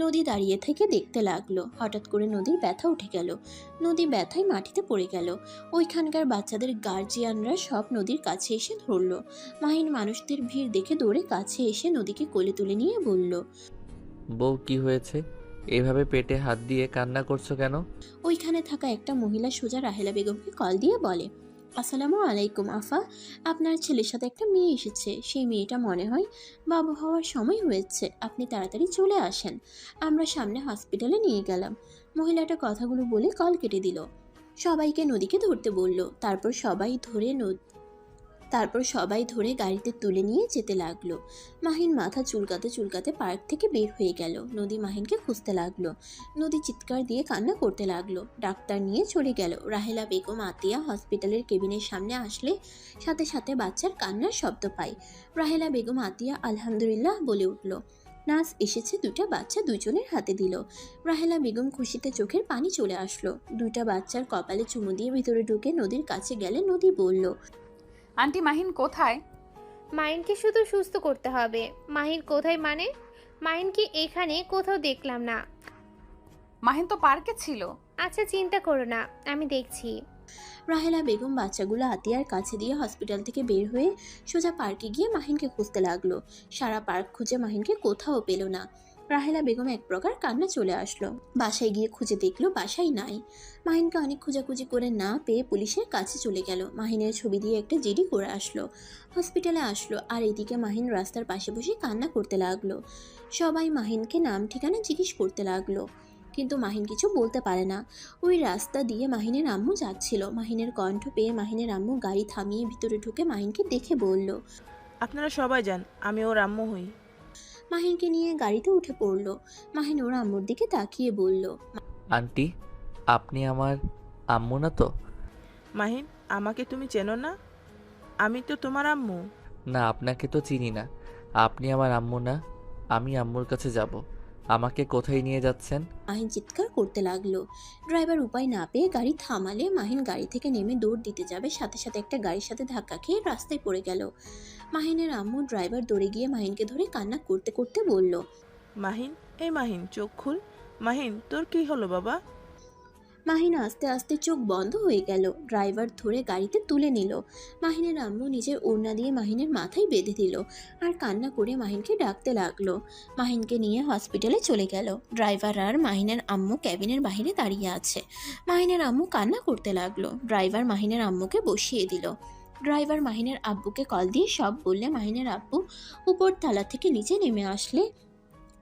নদী দাঁড়িয়ে থেকে দেখতে লাগলো। হঠাৎ করে নদীর ব্যথা উঠে গেল। নদী ব্যথায় মাটিতে পড়ে গেল। ওইখানকার বাচ্চাদের গার্জিয়ানরা সব নদীর কাছে এসে ধরলো। মাহিন মানুষদের ভিড় দেখে দৌড়ে কাছে এসে নদীকে কোলে তুলে নিয়ে বলল, বউ, কি হয়েছে? এভাবে পেটে হাত দিয়ে কান্না করছো কেন? ওইখানে থাকা একটা মহিলা সোজা রাহেলা বেগমকে কল দিয়ে বলে, আসসালামু আলাইকুম আফা, আপনার ছেলের সাথে একটা মেয়ে এসেছে। সেই মেয়েটা মনে হয় বাবু হওয়ার সময় হয়েছে, আপনি তাড়াতাড়ি চলে আসেন। আমরা সামনে হসপিটালে নিয়ে গেলাম। মহিলাটা কথাগুলো বলে কল কেটে দিল। সবাইকে নদীকে ধরতে বলল। তারপর সবাই ধরে গাড়িতে তুলে নিয়ে যেতে লাগলো। মাহিন মাথা চুলকাতে চুলকাতে পার্ক থেকে বের হয়ে গেল। নদী মাহিনকে খুঁজতে লাগলো। নদী চিৎকার দিয়ে কান্না করতে লাগলো। ডাক্তার নিয়ে চলে গেল। রাহেলা বেগম আতিয়া হসপিটালের কেবিনের সামনে আসলে সাথে সাথে বাচ্চার কান্নার শব্দ পায়। রাহেলা বেগম আতিয়া আলহামদুলিল্লাহ বলে উঠল। নার্স এসেছে, দুটা বাচ্চা দুজনের হাতে দিল। রাহেলা বেগম খুশিতে চোখের পানি চলে আসলো। দুটা বাচ্চার কপালে চুমু দিয়ে ভিতরে ঢুকে নদীর কাছে গেলে নদী বলল, আন্টি, মাহিন কোথায়? মাহিনকে শুধু সুস্থ করতে হবে। মাহিন কোথায় মানে? মাহিনকে এখানে কোথাও দেখলাম না। মাহিন তো পার্কে ছিল। আচ্ছা, চিন্তা করো না, আমি দেখছি। রাহেলা বেগম বাচ্চাগুলো আতিয়ার কাছে দিয়ে হসপিটাল থেকে বের হয়ে সোজা পার্কে গিয়ে মাহিনকে খুঁজতে লাগলো। সারা পার্ক খুঁজে মাহিনকে কোথাও পেল না। রাহেলা বেগম এক প্রকার কান্না চলে আসলো। বাসায় গিয়ে খুঁজে দেখলো বাসায় নাই। মাহিনকে অনেক খোঁজাখুঁজি করে না পেয়ে পুলিশের কাছে চলে গেল। মাহিনের ছবি দিয়ে একটা জিডি করে আসলো। হসপিটালে আসলো। আর এদিকে মাহিন রাস্তার পাশে বসে কান্না করতে লাগলো। সবাই মাহিনকে নাম ঠিকানা জিজ্ঞেস করতে লাগলো। কিন্তু মাহিন কিছু বলতে পারে না। ওই রাস্তা দিয়ে মাহিনের আম্মু যাচ্ছিল। মাহিনের কণ্ঠ পেয়ে মাহিনের আম্মু গাড়ি থামিয়ে ভিতরে ঢুকে মাহিনকে দেখে বলল, আপনারা সবাই যান, আমি ওর আম্মু হই। মাহিনকে নিয়ে গাড়িতে উঠে পড়ল। মাহিন ওর আম্মুর দিকে তাকিয়ে বলল, আন্টি, আপনি আমার আম্মু না তো? মাহিন, আমাকে তুমি চেনো না? আমি তো তোমার আম্মু। না, আপনাকে তো চিনি না। আপনি আমার আম্মু না। আমি আম্মুর কাছে যাব। আমাকে কোথায় নিয়ে যাচ্ছেন? মাহিন চিৎকার করতে লাগলো। ড্রাইভার উপায় না পেয়ে গাড়ি থামালে মাহিন গাড়ি থেকে নেমে দৌড় দিতে যাবে, সাথে সাথে একটা গাড়ির সাথে ধাক্কা খেয়ে রাস্তায় পড়ে গেল। মাহিনের আম্মু ড্রাইভার দৌড়ে গিয়ে মাহিনকে ধরে কান্না করতে করতে বলল, মাহিন, এই মাহিন, চোখ খুল। মাহিন, তোর কি হলো বাবা? মাহিন আস্তে আস্তে চোখ বন্ধ হয়ে গেল। ড্রাইভার ধরে গাড়িতে তুলে নিল। মাহিনের আম্মু নিজের ওড়না দিয়ে মাহিনের মাথায় বেঁধে দিল আর কান্না করে মাহিনকে ডাকতে লাগলো। মাহিনকে নিয়ে হসপিটালে চলে গেল। ড্রাইভার আর মাহিনের আম্মু ক্যাবিনের বাইরে দাঁড়িয়ে আছে। মাহিনের আম্মু কান্না করতে লাগলো। ড্রাইভার মাহিনের আম্মুকে বসিয়ে দিল। ড্রাইভার মাহিনের আব্বুকে কল দিয়ে সব বললে মাহিনের আব্বু উপর তালা থেকে নিচে নেমে আসলে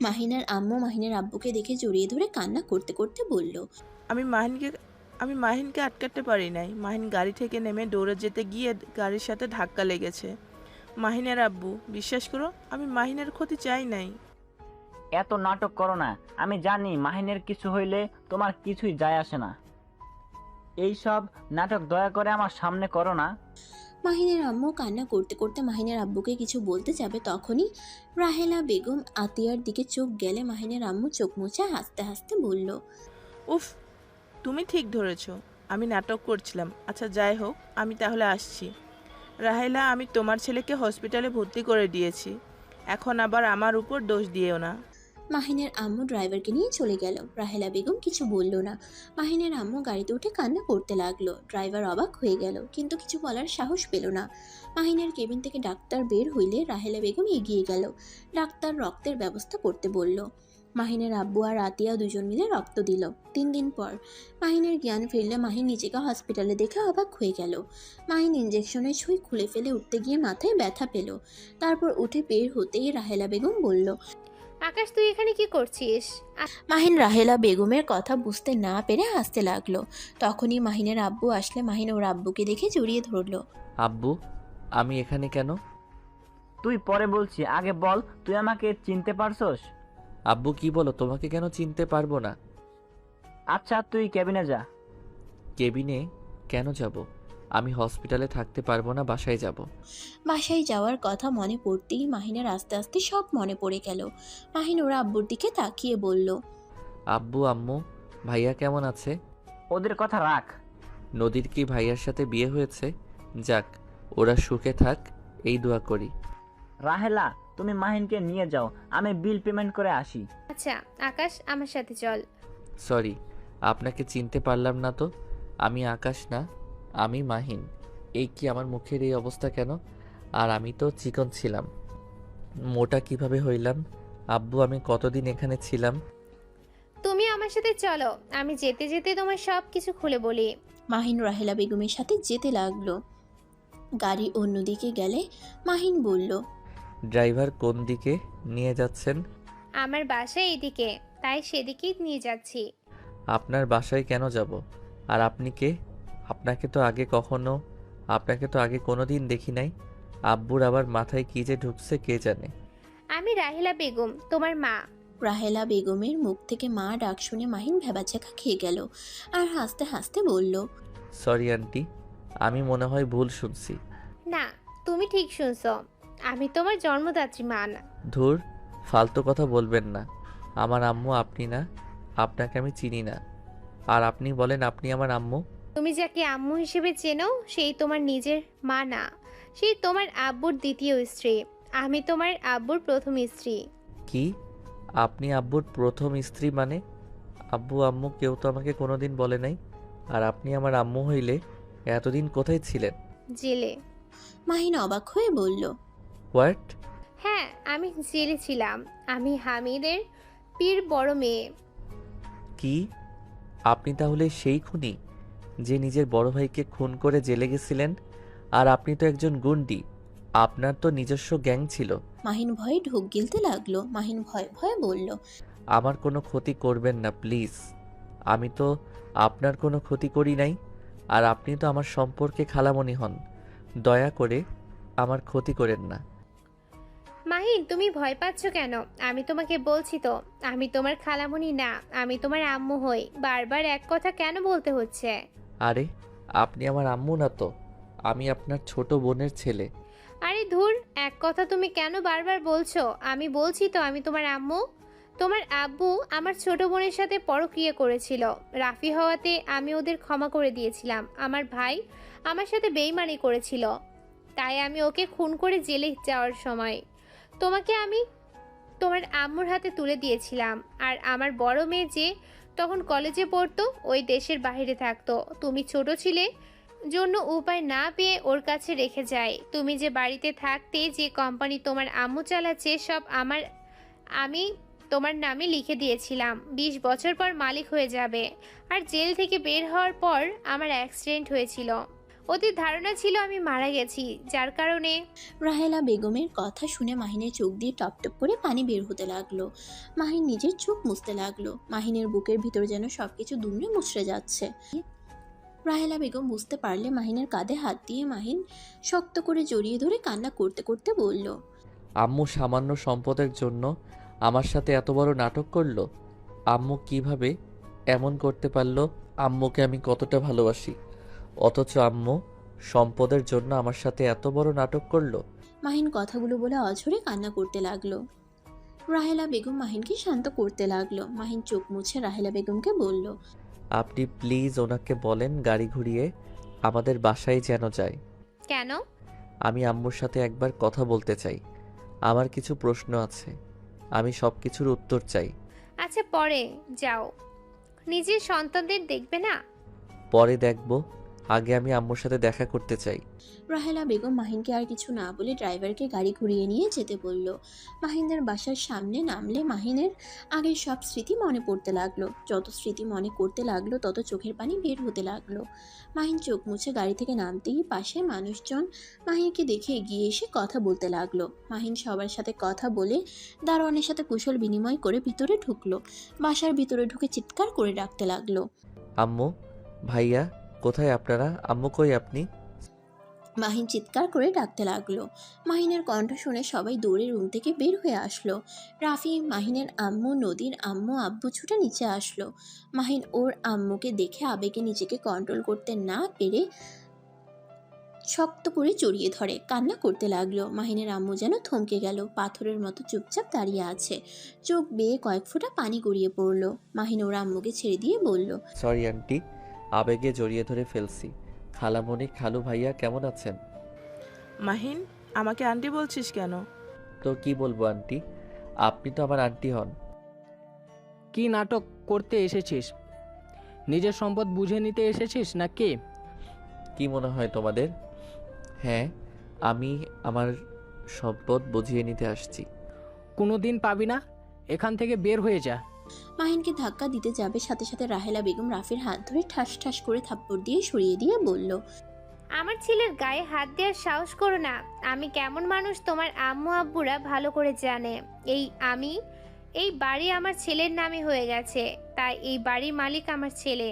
মাহিনের আম্মু মাহিনের আব্বুকে দেখে জড়িয়ে ধরে কান্না করতে করতে বলল, আমি মাহিনকে আটকাতে পারি নাই। মাহিন গাড়ি থেকে নেমে দৌড়ে যেতে গিয়ে গাড়ির সাথে ধাক্কা লেগেছে। মাহিনের আব্বু, বিশ্বাস করো, আমি মাহিনের ক্ষতি চাই নাই। এত নাটক করো না। আমি জানি মাহিনের কিছু হইলে তোমার কিছুই যায় আসে না। এই সব নাটক দয়া করে আমার সামনে করো না। মাহিনের আম্মু কান্না করতে করতে মাহিনের আব্বুকে কিছু বলতে যাবে, তখনই রাহেলা বেগম আতিয়ার দিকে চোখ গেলে মাহিনের আম্মু চোখ মুছে হাসতে হাসতে বলল, উফ, তুমি ঠিক ধরেছ, আমি নাটক করছিলাম। আচ্ছা যাই হোক, আমি তাহলে আসছি। রাহেলা, আমি তোমার ছেলেকে হসপিটালে ভর্তি করে দিয়েছি। এখন আবার আমার উপর দোষ দিয়েও না। মাহিনের আম্মু ড্রাইভারকে নিয়ে চলে গেল। রাহেলা বেগম কিছু বলল না। মাহিনের আম্মু গাড়িতে উঠে কান্না করতে লাগলো। ড্রাইভার অবাক হয়ে গেল, কিন্তু কিছু বলার সাহস পেল না। মাহিনের কেবিন থেকে ডাক্তার বের হইলে রাহেলা বেগম এগিয়ে গেল। ডাক্তার রক্তের ব্যবস্থা করতে বলল। মাহিনের আব্বু আর আতিয়া দুজন মিলে রক্ত দিল। 3 দিন পর মাহিনের জ্ঞান ফিরলে মাহিন নিজেকে হসপিটালে দেখে অবাক হয়ে গেল। মাহিন ইঞ্জেকশনের সুই খুলে ফেলে উঠতে গিয়ে মাথায় ব্যথা পেল। তারপর উঠে বের হতেই রাহেলা বেগম বলল, আকাশ, তুই এখানে কি করছিস? মাহিন রাহেলা বেগমের কথা বুঝতে না পেরে হাসতে লাগলো। তখনই মাহিনের আব্বু আসলে মাহিন ওর আব্বুকে দেখে জড়িয়ে ধরলো। আব্বু, আমি এখানে কেন? তুই পরে বলছি, আগে বল তুই আমাকে চিনতে পারছস? আব্বু কি বলো, তোমাকে কেন চিনতে পারবো না? আচ্ছা তুই কেবিনে যা। কেবিনে কেন যাব? আমি হসপিটালে থাকতে পারবো না, বাসায় যাব। বাসায় যাওয়ার কথা মনে পড়তেই মাহিনের আস্তে আস্তে সব মনে পড়ে গেল। মাহিন ওর আব্বুর দিকে তাকিয়ে বলল, আব্বু, আম্মু, ভাইয়া কেমন আছে? ওদের কথা রাখ। নদীর কি ভাইয়ার সাথে বিয়ে হয়েছে? যাক, ওরা সুখে থাক, এই দোয়া করি। রাহেলা, তুমি মাহিনকে নিয়ে যাও, আমি বিল পেমেন্ট করে আসি। আচ্ছা আকাশ, আমার সাথে চল। সরি, আপনাকে চিনতে পারলাম না তো। আমি আকাশ না, আমি মাহিন। এই কি আমার মুখের এই অবস্থা কেন? আর আমি তো চিকন ছিলাম, মোটা কিভাবে হইলাম? আব্বু, আমি কতদিন এখানে ছিলাম? তুমি আমার সাথে চলো, আমি যেতে যেতে তোমার সব কিছু খুলে বলি। মাহিন রাহেলা বেগমের সাথে যেতে লাগলো। গাড়ি অন্যদিকে গেলে মাহিন বলল, ড্রাইভার কোন দিকে নিয়ে যাচ্ছেন? আমার বাসা এইদিকে, তাই সেদিকেই নিয়ে যাচ্ছি। আপনার বাসায় কেন যাব? আর আপনি কে? আপনাকে তো আগে কোনোদিন দেখি নাই। আব্বুর আবার মাথায় কি যে ঢুকছে কে জানে। আমি রাহেলা বেগম, তোমার মা। রাহেলা বেগমের মুখ থেকে মা ডাক শুনে মাহিন ভেবাচাকা খেয়ে গেল আর হাসতে হাসতে বলল, সরি আন্টি, আমি মনে হয় ভুল শুনছি। না, তুমি ঠিক শুনছো, আমি তোমার জন্মদাত্রী মা না। ধুর, ফালতু কথা বলবেন না। আমার আম্মু আপনি না, আপনাকে আমি চিনি না। আর আপনি বলেন আপনি আমার আম্মু? তুমি যাকে আম্মু হিসেবে চেনো সেই তোমার নিজের মা না, সেই তোমার আব্বুর দ্বিতীয় স্ত্রী। আমি তোমার আব্বুর প্রথম স্ত্রী। কি? আপনি আব্বুর প্রথম স্ত্রী মানে? আব্বু আম্মু কেউ তো আমাকে কোনোদিন বলে নাই। আর আপনি আমার আম্মু হইলে এতদিন কোথায় ছিলেন? জেলে। মাহিন অবাক হয়ে বলল, হোয়াট? হ্যাঁ, আমি জেলে ছিলাম। আমি হামিদের পীর বড় মেয়ে। কি? আপনি তাহলে সেই খুনি যে নিজের বড় ভাইকে খুন করে জেলে গেছিলেন? আর আপনি তো একজন গুন্ডি, আপনার তো নিজস্ব গ্যাং ছিল। মাহিন ভয়ে ঢোক গিলতে লাগলো। মাহিন ভয়ে ভয়ে বলল, আমার কোনো ক্ষতি করবেন না প্লিজ। আমি তো আপনার কোনো ক্ষতি করি নাই, আর আপনি তো আমার সম্পর্কে খালামণি হন। দয়া করে আমার ক্ষতি করেন না। মাহিন, তুমি ভয় পাচ্ছ কেন? আমি তোমাকে বলছি তো, আমি তোমার খালামণি না, আমি তোমার আম্মু হই। বারবার এক কথা কেন বলতে হচ্ছে? আরে আপনি আমার আম্মু না তো, আমি আপনার ছোট বোনের ছেলে। আরে ধুর, এক কথা তুমি কেন বারবার বলছো? আমি বলছি তো আমি তোমার আম্মু। তোমার আব্বু আমার ছোট বোনের সাথে পরকীয়া করেছিল। রাফি হওয়াতে আমি ওদের ক্ষমা করে দিয়েছিলাম। আমার ভাই আমার সাথে বেইমানি করেছিল, তাই আমি ওকে খুন করে জেলে যাওয়ার সময় তোমাকে আমি তোমার আম্মুর হাতে তুলে দিয়েছিলাম। আর আমার বড় মেয়ে যে তখন কলেজে পড়তো, ওই দেশের বাইরে থাকতো। তুমি ছোট ছিলে জন্য উপায় না পেয়ে ওর কাছে রেখে যায়। তুমি যে বাড়িতে থাকতে, যে কোম্পানি তোমার আম্মু চালাচ্ছে, সব আমি তোমার নামে লিখে দিয়েছিলাম। 20 বছর পর মালিক হয়ে যাবে। আর জেল থেকে বের হওয়ার পর আমার অ্যাক্সিডেন্ট হয়েছিল। ওদের ধারণা ছিল আমি মারা গেছি, যার কারণে। রাহেলা বেগমের কথা শুনে মাহিনের চোখ দিয়ে টপ টপ করে পানি বের হতে লাগলো। মাহিন নিজের চোখ মুছতে লাগলো। মাহিনের বুকের ভিতর যেন সবকিছু দুমড়ে মুচড়ে যাচ্ছে। রাহেলা বেগম বুঝতে পারলে মাহিনের কাঁধে হাত দিয়ে মাহিন শক্ত করে জড়িয়ে ধরে কান্না করতে করতে বলল, আম্মু সামান্য সম্পদের জন্য আমার সাথে এত বড় নাটক করলো। আম্মু কিভাবে এমন করতে পারলো? আম্মুকে আমি কতটা ভালোবাসি, অথচ আম্মু সম্পদের জন্য আমার সাথে এত বড় নাটক করলো। মাহিন কথাগুলো বলে অঝরে কান্না করতে লাগলো। রাহেলা বেগম মাহিনকে শান্ত করতে লাগলো। মাহিন চোখ মুছে রাহেলা বেগমকে বলল, আপনি প্লিজ ওনাকে বলেন গাড়ি ঘুরিয়ে আমাদের বাসায় যেন যায়। কেন? আমি আম্মুর সাথে একবার কথা বলতে চাই। আমার কিছু প্রশ্ন আছে, আমি সব কিছুর উত্তর চাই। আচ্ছা, পরে যাও। নিজের সন্তানদের দেখবে না? পরে দেখব, আগে আমি আম্মুর সাথে দেখা করতে চাই। রাহেলা বেগম মাহিনকে আর কিছু না বলে ড্রাইভারকে গাড়ি ঘুরিয়ে নিয়ে যেতে বলল। মাহিনদের বাসার সামনে নামলে মাহিনের আগের সব স্মৃতি মনে পড়তে লাগলো। যত স্মৃতি মনে করতে লাগলো তত চোখের পানি বের হতে লাগলো। মাহিন চোখ মুছে গাড়ি থেকে নামতেই পাশে মানুষজন মাহিনকে দেখে এগিয়ে এসে কথা বলতে লাগলো। মাহিন সবার সাথে কথা বলে দারোয়ানের সাথে কুশল বিনিময় করে ভিতরে ঢুকলো। বাসার ভিতরে ঢুকে চিৎকার করে ডাকতে লাগলো, আম্মু, ভাইয়া, কোথায় আপনারা? আম্মু কই আপনি? মাহিন চিৎকার করে ডাকতে লাগলো। মাহিনের কণ্ঠ শুনে সবাই দৌড়ে রুম থেকে বের হয়ে আসলো। রাফি, মাহিনের আম্মু, নদীর আম্মু, আব্বু ছুটে নিচে আসলো। মাহিন ওর আম্মুকে দেখে আবেগে নিজেকে কন্ট্রোল করতে না পেরে শক্ত করে জড়িয়ে ধরে কান্না করতে লাগলো। মাহিনের আম্মু যেন থমকে গেল, পাথরের মতো চুপচাপ দাঁড়িয়ে আছে। চোখ বেয়ে কয়েক ফোঁটা পানি গড়িয়ে পড়লো। মাহিন ওর আম্মুকে ছেড়ে দিয়ে বলল, সরি আন্টি, আবেগে জড়িয়ে ধরে ফেলছি। খালামণি, খালু ভাইয়া কেমন আছেন? মাহিন, আমাকে আন্টি বলছিস কেন? তো কি বলবো আন্টি, আপনি তো আমার আন্টি হন। কি নাটক করতে এসেছিস? নিজের সম্পদ বুঝে নিতে এসেছিস না কে? কি মনে হয় তোমাদের? হ্যাঁ, আমি আমার সম্পদ বুঝিয়ে নিতে আসছি। কোনো দিন পাবি না, এখান থেকে বের হয়ে যা। মাহিনকে ধাক্কা দিতে যাবে, সাথে সাথে রাহেলা বেগম রাফির হাত ধরে ঠাস ঠাস করে থাপ্পড় দিয়ে সরিয়ে দিয়ে বলল, আমার ছেলের গায়ে হাত দেওয়ার সাহস করো না। আমি কেমন মানুষ তোমার আম্মু আব্বুরা ভালো করে জানে। এই বাড়ি আমার ছেলের নামে হয়ে গেছে, তাই এই বাড়ির মালিক আমার ছেলে।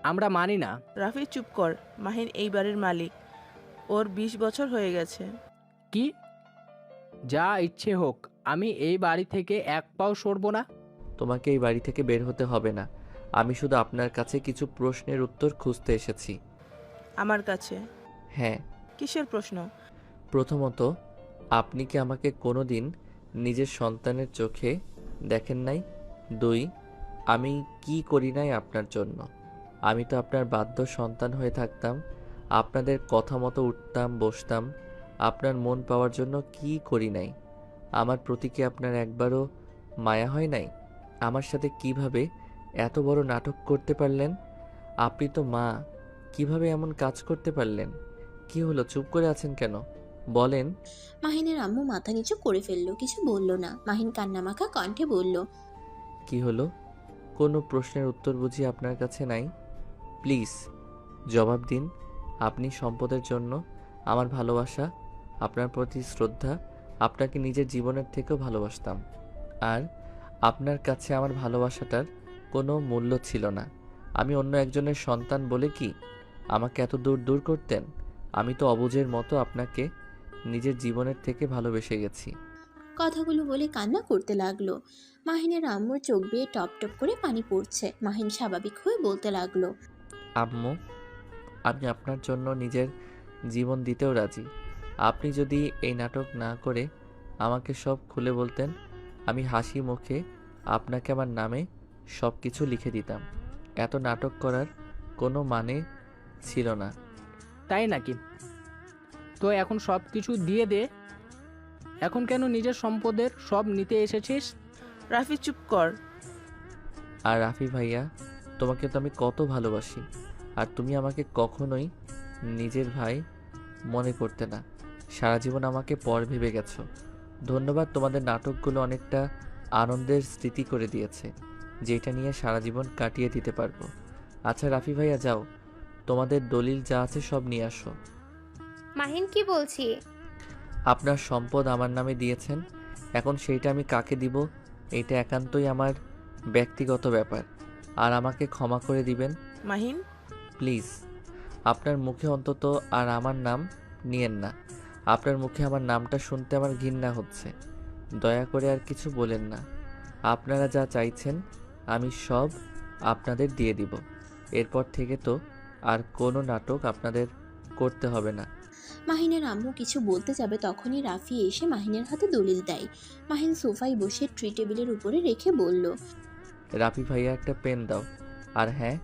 আমরা মানি না। রাফি চুপ কর। মাহিন এই বাড়ির মালিক, ওর 20 বছর হয়ে গেছে। কি? যা ইচ্ছে হোক, আমি এই বাড়ি থেকে এক পাও সরব না। তোমাকে এই বাড়ি থেকে বের হতে হবে না। আমি শুধু আপনার কাছে কিছু প্রশ্নের উত্তর খুঁজতে এসেছি। আমার কাছে? হ্যাঁ। কিসের প্রশ্ন? প্রথমত, আপনি কি আমাকে কোনো দিন নিজের সন্তানের চোখে দেখেন নাই? 2, আমি কি করি নাই আপনার জন্য? আমি তো আপনার বাধ্য সন্তান হয়ে থাকতাম। আপনাদের কথা মতো উঠতাম, বসতাম। আপনার মন পাওয়ার জন্য কি করি নাই? আমার প্রতি কি আপনার একবারও মায়া হয় নাই? আমার সাথে কিভাবে এত বড় নাটক করতে পারলেন? আপনি তো মা, কিভাবে এমন কাজ করতে পারলেন? কি হলো, চুপ করে আছেন কেন? বলেন। মাহিনের আম্মু মাথা নিচু করে ফেললো, কিছু বলল না। মাহিন কান্নামাখা কণ্ঠে বলল, কি হলো? কোনো প্রশ্নের উত্তর বুঝি আপনার কাছে নাই? প্লিজ জবাব দিন। আপনি সম্পদের জন্য আমার ভালোবাসা, আপনার প্রতি শ্রদ্ধা, আপনাকে নিজের জীবনের থেকেও ভালোবাসতাম। আর আপনার কাছে আমার ভালোবাসাটার কোনো মূল্য ছিল না। আমি অন্য একজনের সন্তান বলে কি আমাকে এত দূর দূর করতেন? আমি তো অবুঝের মতো আপনাকে নিজের জীবনের থেকে ভালোবেসে গেছি। কথাগুলো বলে কান্না করতে লাগলো। মাহিনের আম্মুর চোখ বেয়ে টপ টপ করে পানি পড়ছে। মাহিন স্বাভাবিক হয়ে বলতে লাগলো, আম্মু, আমি আপনার জন্য নিজের জীবন দিতেও রাজি। আপনি যদি এই নাটক না করে আমাকে সব খুলে বলতেন, আমি হাসি মুখে আপনাকে আমার নামে সব কিছু লিখে দিতাম। এত নাটক করার কোনো মানে ছিল না। তাই নাকি? তো এখন সব কিছু দিয়ে দে। এখন কেন নিজের সম্পদের সব নিতে এসেছিস? রাফি চুপ কর। আর রাফি ভাইয়া, তোমাকে তো আমি কত ভালোবাসি, আর তুমি আমাকে কখনোই নিজের ভাই মনে করতে না। সারা জীবন আমাকে পর ভেবে গেছো। ধন্যবাদ, তোমাদের নাটকগুলো অনেকটা আনন্দের স্মৃতি করে দিয়েছে, যেটা নিয়ে সারা জীবন কাটিয়ে দিতে পারবো। আচ্ছা রাফি ভাইয়া, যাও, তোমাদের দলিল যা আছে সব নিয়ে আসো। মাহিন কি বলছি? আপনার সম্পদ আমার নামে দিয়েছেন, এখন সেইটা আমি কাকে দিব এটা একান্তই আমার ব্যক্তিগত ব্যাপার, আর আমাকে ক্ষমা করে দিবেন মাহিন, প্লিজ। আপনার মুখে অন্তত আর আমার নাম নিয়েন না। আপনার মুখে আমার নামটা শুনতে আমার ঘৃণা হচ্ছে। দয়া করে আর কিছু বলেন না। আপনারা যা চাইছেন আমি সব আপনাদের দিয়ে দিব। এরপর থেকে তো আর কোনো নাটক আপনাদের করতে হবে না। মাহিনের আম্মু কিছু বলতে যাবে তখনই রাফি এসে মাহিনের হাতে দলিল দেয়। মাহিন সোফায় বসে ট্রি টেবিলের উপরে রেখে বলল, রাফি ভাইয়া, একটা পেন দাও। আর হ্যাঁ,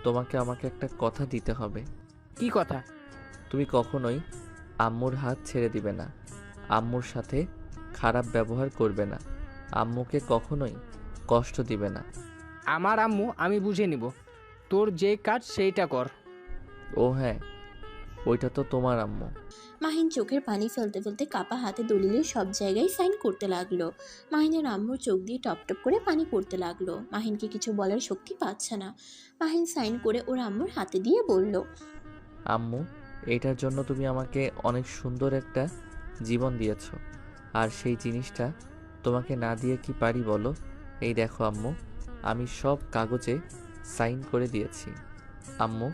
তোমাকে আমাকে একটা কথা দিতে হবে। কি কথা? তুমি কখনোই আম্মুর হাত ছেড়ে দিবে না, আম্মুর সাথে খারাপ ব্যবহার করবে না, আম্মুকে কখনোই কষ্ট দিবে না। আমার আম্মু আমি বুঝে নিব। তোর যে কাজ সেইটা কর। ও হ্যাঁ, ওইটা তো তোমার আম্মু। মাহিন চোখের পানি ফেলতে ফেলতে কাপা হাতে দলিলের সব জায়গায় সাইন করতে লাগলো। মাহিনের আম্মুর চোখ দিয়ে টপ টপ করে পানি পড়তে লাগলো। মাহিনকে কিছু বলার শক্তি পাচ্ছে না। মাহিন সাইন করে ওর আম্মুর হাতে দিয়ে বলল, আম্মু, এইটার জন্য তুমি আমাকে অনেক সুন্দর একটা জীবন দিয়েছো, আর সেই জিনিসটা তোমাকে না দিয়ে কি পারি বলো? এই দেখো আম্মু, আমি সব কাগজে সাইন করে দিয়েছি। আম্মু,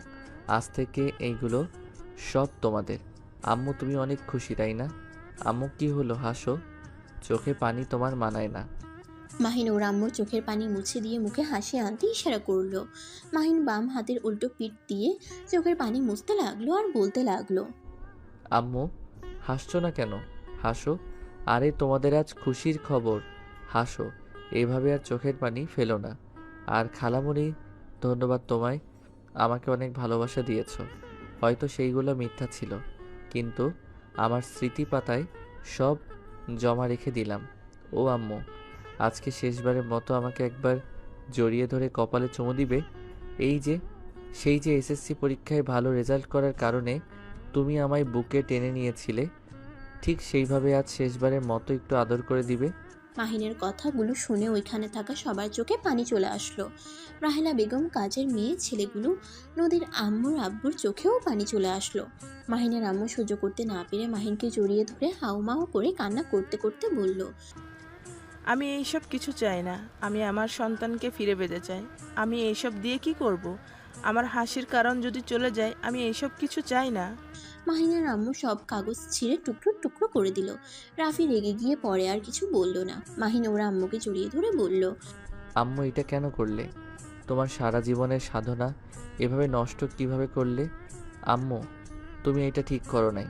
আজ থেকে এইগুলো সব তোমাদের। আম্মু, তুমি অনেক খুশি তাই না? আম্মু, কি হলো, হাসো, চোখে পানি তোমার মানায় না। মাহিন ওর আম্মুর চোখের পানি মুছে দিয়ে মুখে হাসি আনতে ইশারা করলো। মাহিন বাম হাতের উল্টো পিঠ দিয়ে চোখের পানি মুছতে লাগলো আর বলতে লাগলো, আম্মু, হাসছো না কেন? হাসো। আরে তোমাদের আজ খুশির খবর, হাসো। এইভাবে আর চোখের পানি ফেলো না। আর খালামণি, ধন্যবাদ তোমায়, আমাকে অনেক ভালোবাসা দিয়েছো। হয়তো সেইগুলো মিথ্যা ছিল, কিন্তু আমার স্মৃতি পাতায় সব জমা রেখে দিলাম। ও আম্মু, আজকে শেষবারের মতো আমাকে একবার জড়িয়ে ধরে কপালে চুমু দিবে? এই যে সেই যে এসএসসি পরীক্ষায় ভালো রেজাল্ট করার কারণে তুমি আমায় বুকে টেনে নিয়েছিলে, ঠিক সেইভাবে আজ শেষবারের মতো একটু আদর করে দিবে। মাহিনের কথাগুলো শুনে ওইখানে থাকা সবার চোখে পানি চলে আসলো। রাহেলা বেগম, কাজের মেয়ে ছেলেগুলো, নদীর আম্মুর আব্বুর চোখেও পানি চলে আসলো। মাহিনের আম্মু সহ্য করতে না পেরে মাহিনকে জড়িয়ে ধরে হাউমাউ করে কান্না করতে করতে বলল, আমি এইসব কিছু চাই না। আমি আমার সন্তানকে ফিরে পেতে চাই। আমি এইসব দিয়ে কি করব? আমার হাসির কারণ যদি চলে যায়, আমি এইসব কিছু চাই না। মাহিনের আম্মু সব কাগজ ছিঁড়ে টুকরো টুকরো করে দিল। রাফি রেগে গিয়ে পরে আর কিছু বলল না। মাহিন ওর আম্মুকে জড়িয়ে ধরে বলল, আম্মু, এটা কেন করলে? তোমার সারা জীবনের সাধনা এভাবে নষ্ট কিভাবে করলে? আম্মু, তুমি এটা ঠিক করো নাই।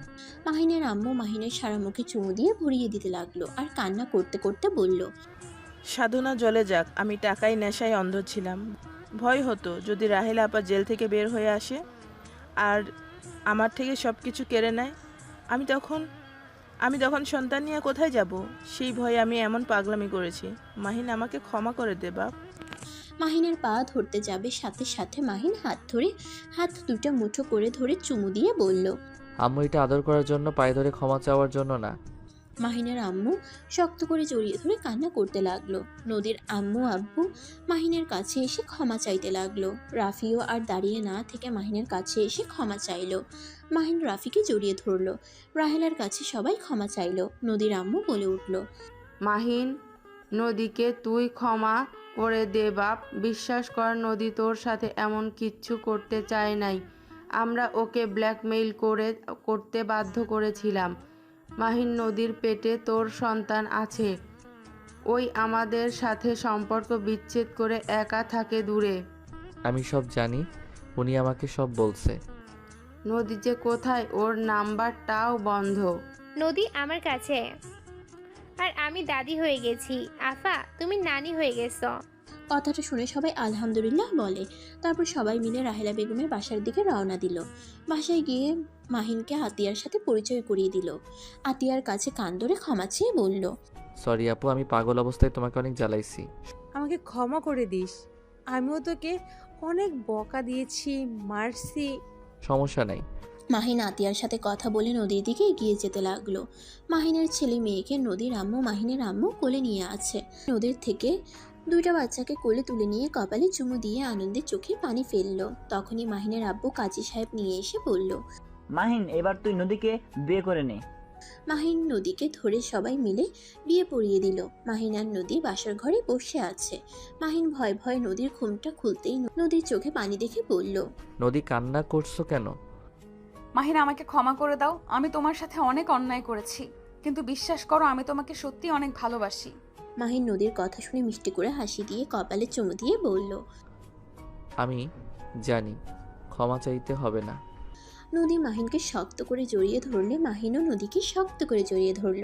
মাহিনের আম্মু মাহিনের সারা মুখে চুমু দিয়ে ভরিয়ে দিতে লাগলো আর কান্না করতে করতে বলল, সাধনা জলে যাক, আমি টাকায় নেশায় অন্ধ ছিলাম। ভয় হতো যদি রাহেলা আপা জেল থেকে বের হয়ে আসে আর আমার থেকে সব কিছু কেড়ে নেয়। আমি তখন সন্তান নিয়ে কোথায় যাব? সেই ভয়ে আমি এমন পাগলামি করেছি। মাহিন, আমাকে ক্ষমা করে দে বাপ। মাহিনের পা ধরতে যাবে, সাথে সাথে মাহিন হাত দুটো মুঠো করে ধরে চুমু দিয়ে বলল, আম্মু, এটা আদর করার জন্য, পায়ে ধরে ক্ষমা চাওয়ার জন্য না। মাহিনের আম্মু শক্ত করে জড়িয়ে ধরে কান্না করতে লাগলো। নদীর আম্মু আব্বু মাহিনের কাছে এসে ক্ষমা চাইতে লাগলো। রাফিও আর দাঁড়িয়ে না থেকে মাহিনের কাছে এসে ক্ষমা চাইলো। মাহিন রাফিকে জড়িয়ে ধরলো। রাহেলার কাছে সবাই ক্ষমা চাইলো। নদীর আম্মু বলে উঠল, মাহিন, নদীকে তুই ক্ষমা করে দে বাপ। বিশ্বাস কর, নদী তোর সাথে এমন কিচ্ছু করতে চায় নাই। আমরা ওকে ব্ল্যাকমেইল করতে বাধ্য করেছিলাম। মাহিন, নদীর পেটে তোর সন্তান আছে। ওই আমাদের সাথে সম্পর্ক বিচ্ছেদ করে একা থাকে দূরে। আমি সব জানি, উনি আমাকে সব বলছে। নদী যে কোথায়, ওর নাম্বারটাও বন্ধ। নদী আমার কাছে, আর আমি দাদি হয়ে গেছি। আফা, তুমি নানি হয়ে গেছো। কথাটা শুনে সবাই আলহামদুলিল্লাহ বলে। তারপর সবাই মিলে রাহেলা বেগমের বাসার দিকে রওনা দিল। বাসায় গিয়ে মাহিনকে আতিয়ার সাথে পরিচয় করিয়ে দিল। আতিয়ার কাছে কান ধরে ক্ষমা চেয়ে বলল, সরি আপু, আমি পাগল অবস্থায় তোমাকে অনেক জ্বালাইছি। আমাকে ক্ষমা করে দিস, আমিও তোকে অনেক বকা দিয়েছি, মারছি। সমস্যা নাই। মাহিন আতিয়ার সাথে কথা বলে নদীর দিকে এগিয়ে যেতে লাগলো। মাহিনের ছেলে মেয়েকে নদীর আম্মু, মাহিনের আম্মু কোলে নিয়ে আছে। নদীর থেকে দুইটা বাচ্চাকে কোলে তুলে নিয়ে কপালে চুমু দিয়ে আনন্দে চোখে পানি ফেললো। তখনই মাহিনের আব্বু কাজী সাহেব নিয়ে এসে বলল, মাহিন, এবার তুই নদীকে বিয়ে করে নে। মাহিন নদীকে ধরে সবাই মিলে বিয়ে পড়িয়ে দিল। মাহিন আর নদী বাসার ঘরে বসে আছে। মাহিন ভয় ভয় নদীর ঘুমটা খুলতেই নদীর চোখে পানি দেখে বলল, নদী, কান্না করছো কেন? মাহিন, আমাকে ক্ষমা করে দাও। আমি তোমার সাথে অনেক অন্যায় করেছি, কিন্তু বিশ্বাস করো আমি তোমাকে সত্যি অনেক ভালোবাসি। মাহিন নদীর কথা শুনে মিষ্টি করে হাসি দিয়ে কপালে চুমু দিয়ে বলল, আমি জানি, ক্ষমা চাইতে হবে না। নদী মাহিনকে শক্ত করে জড়িয়ে ধরলে মাহিনও নদীকে শক্ত করে জড়িয়ে ধরল।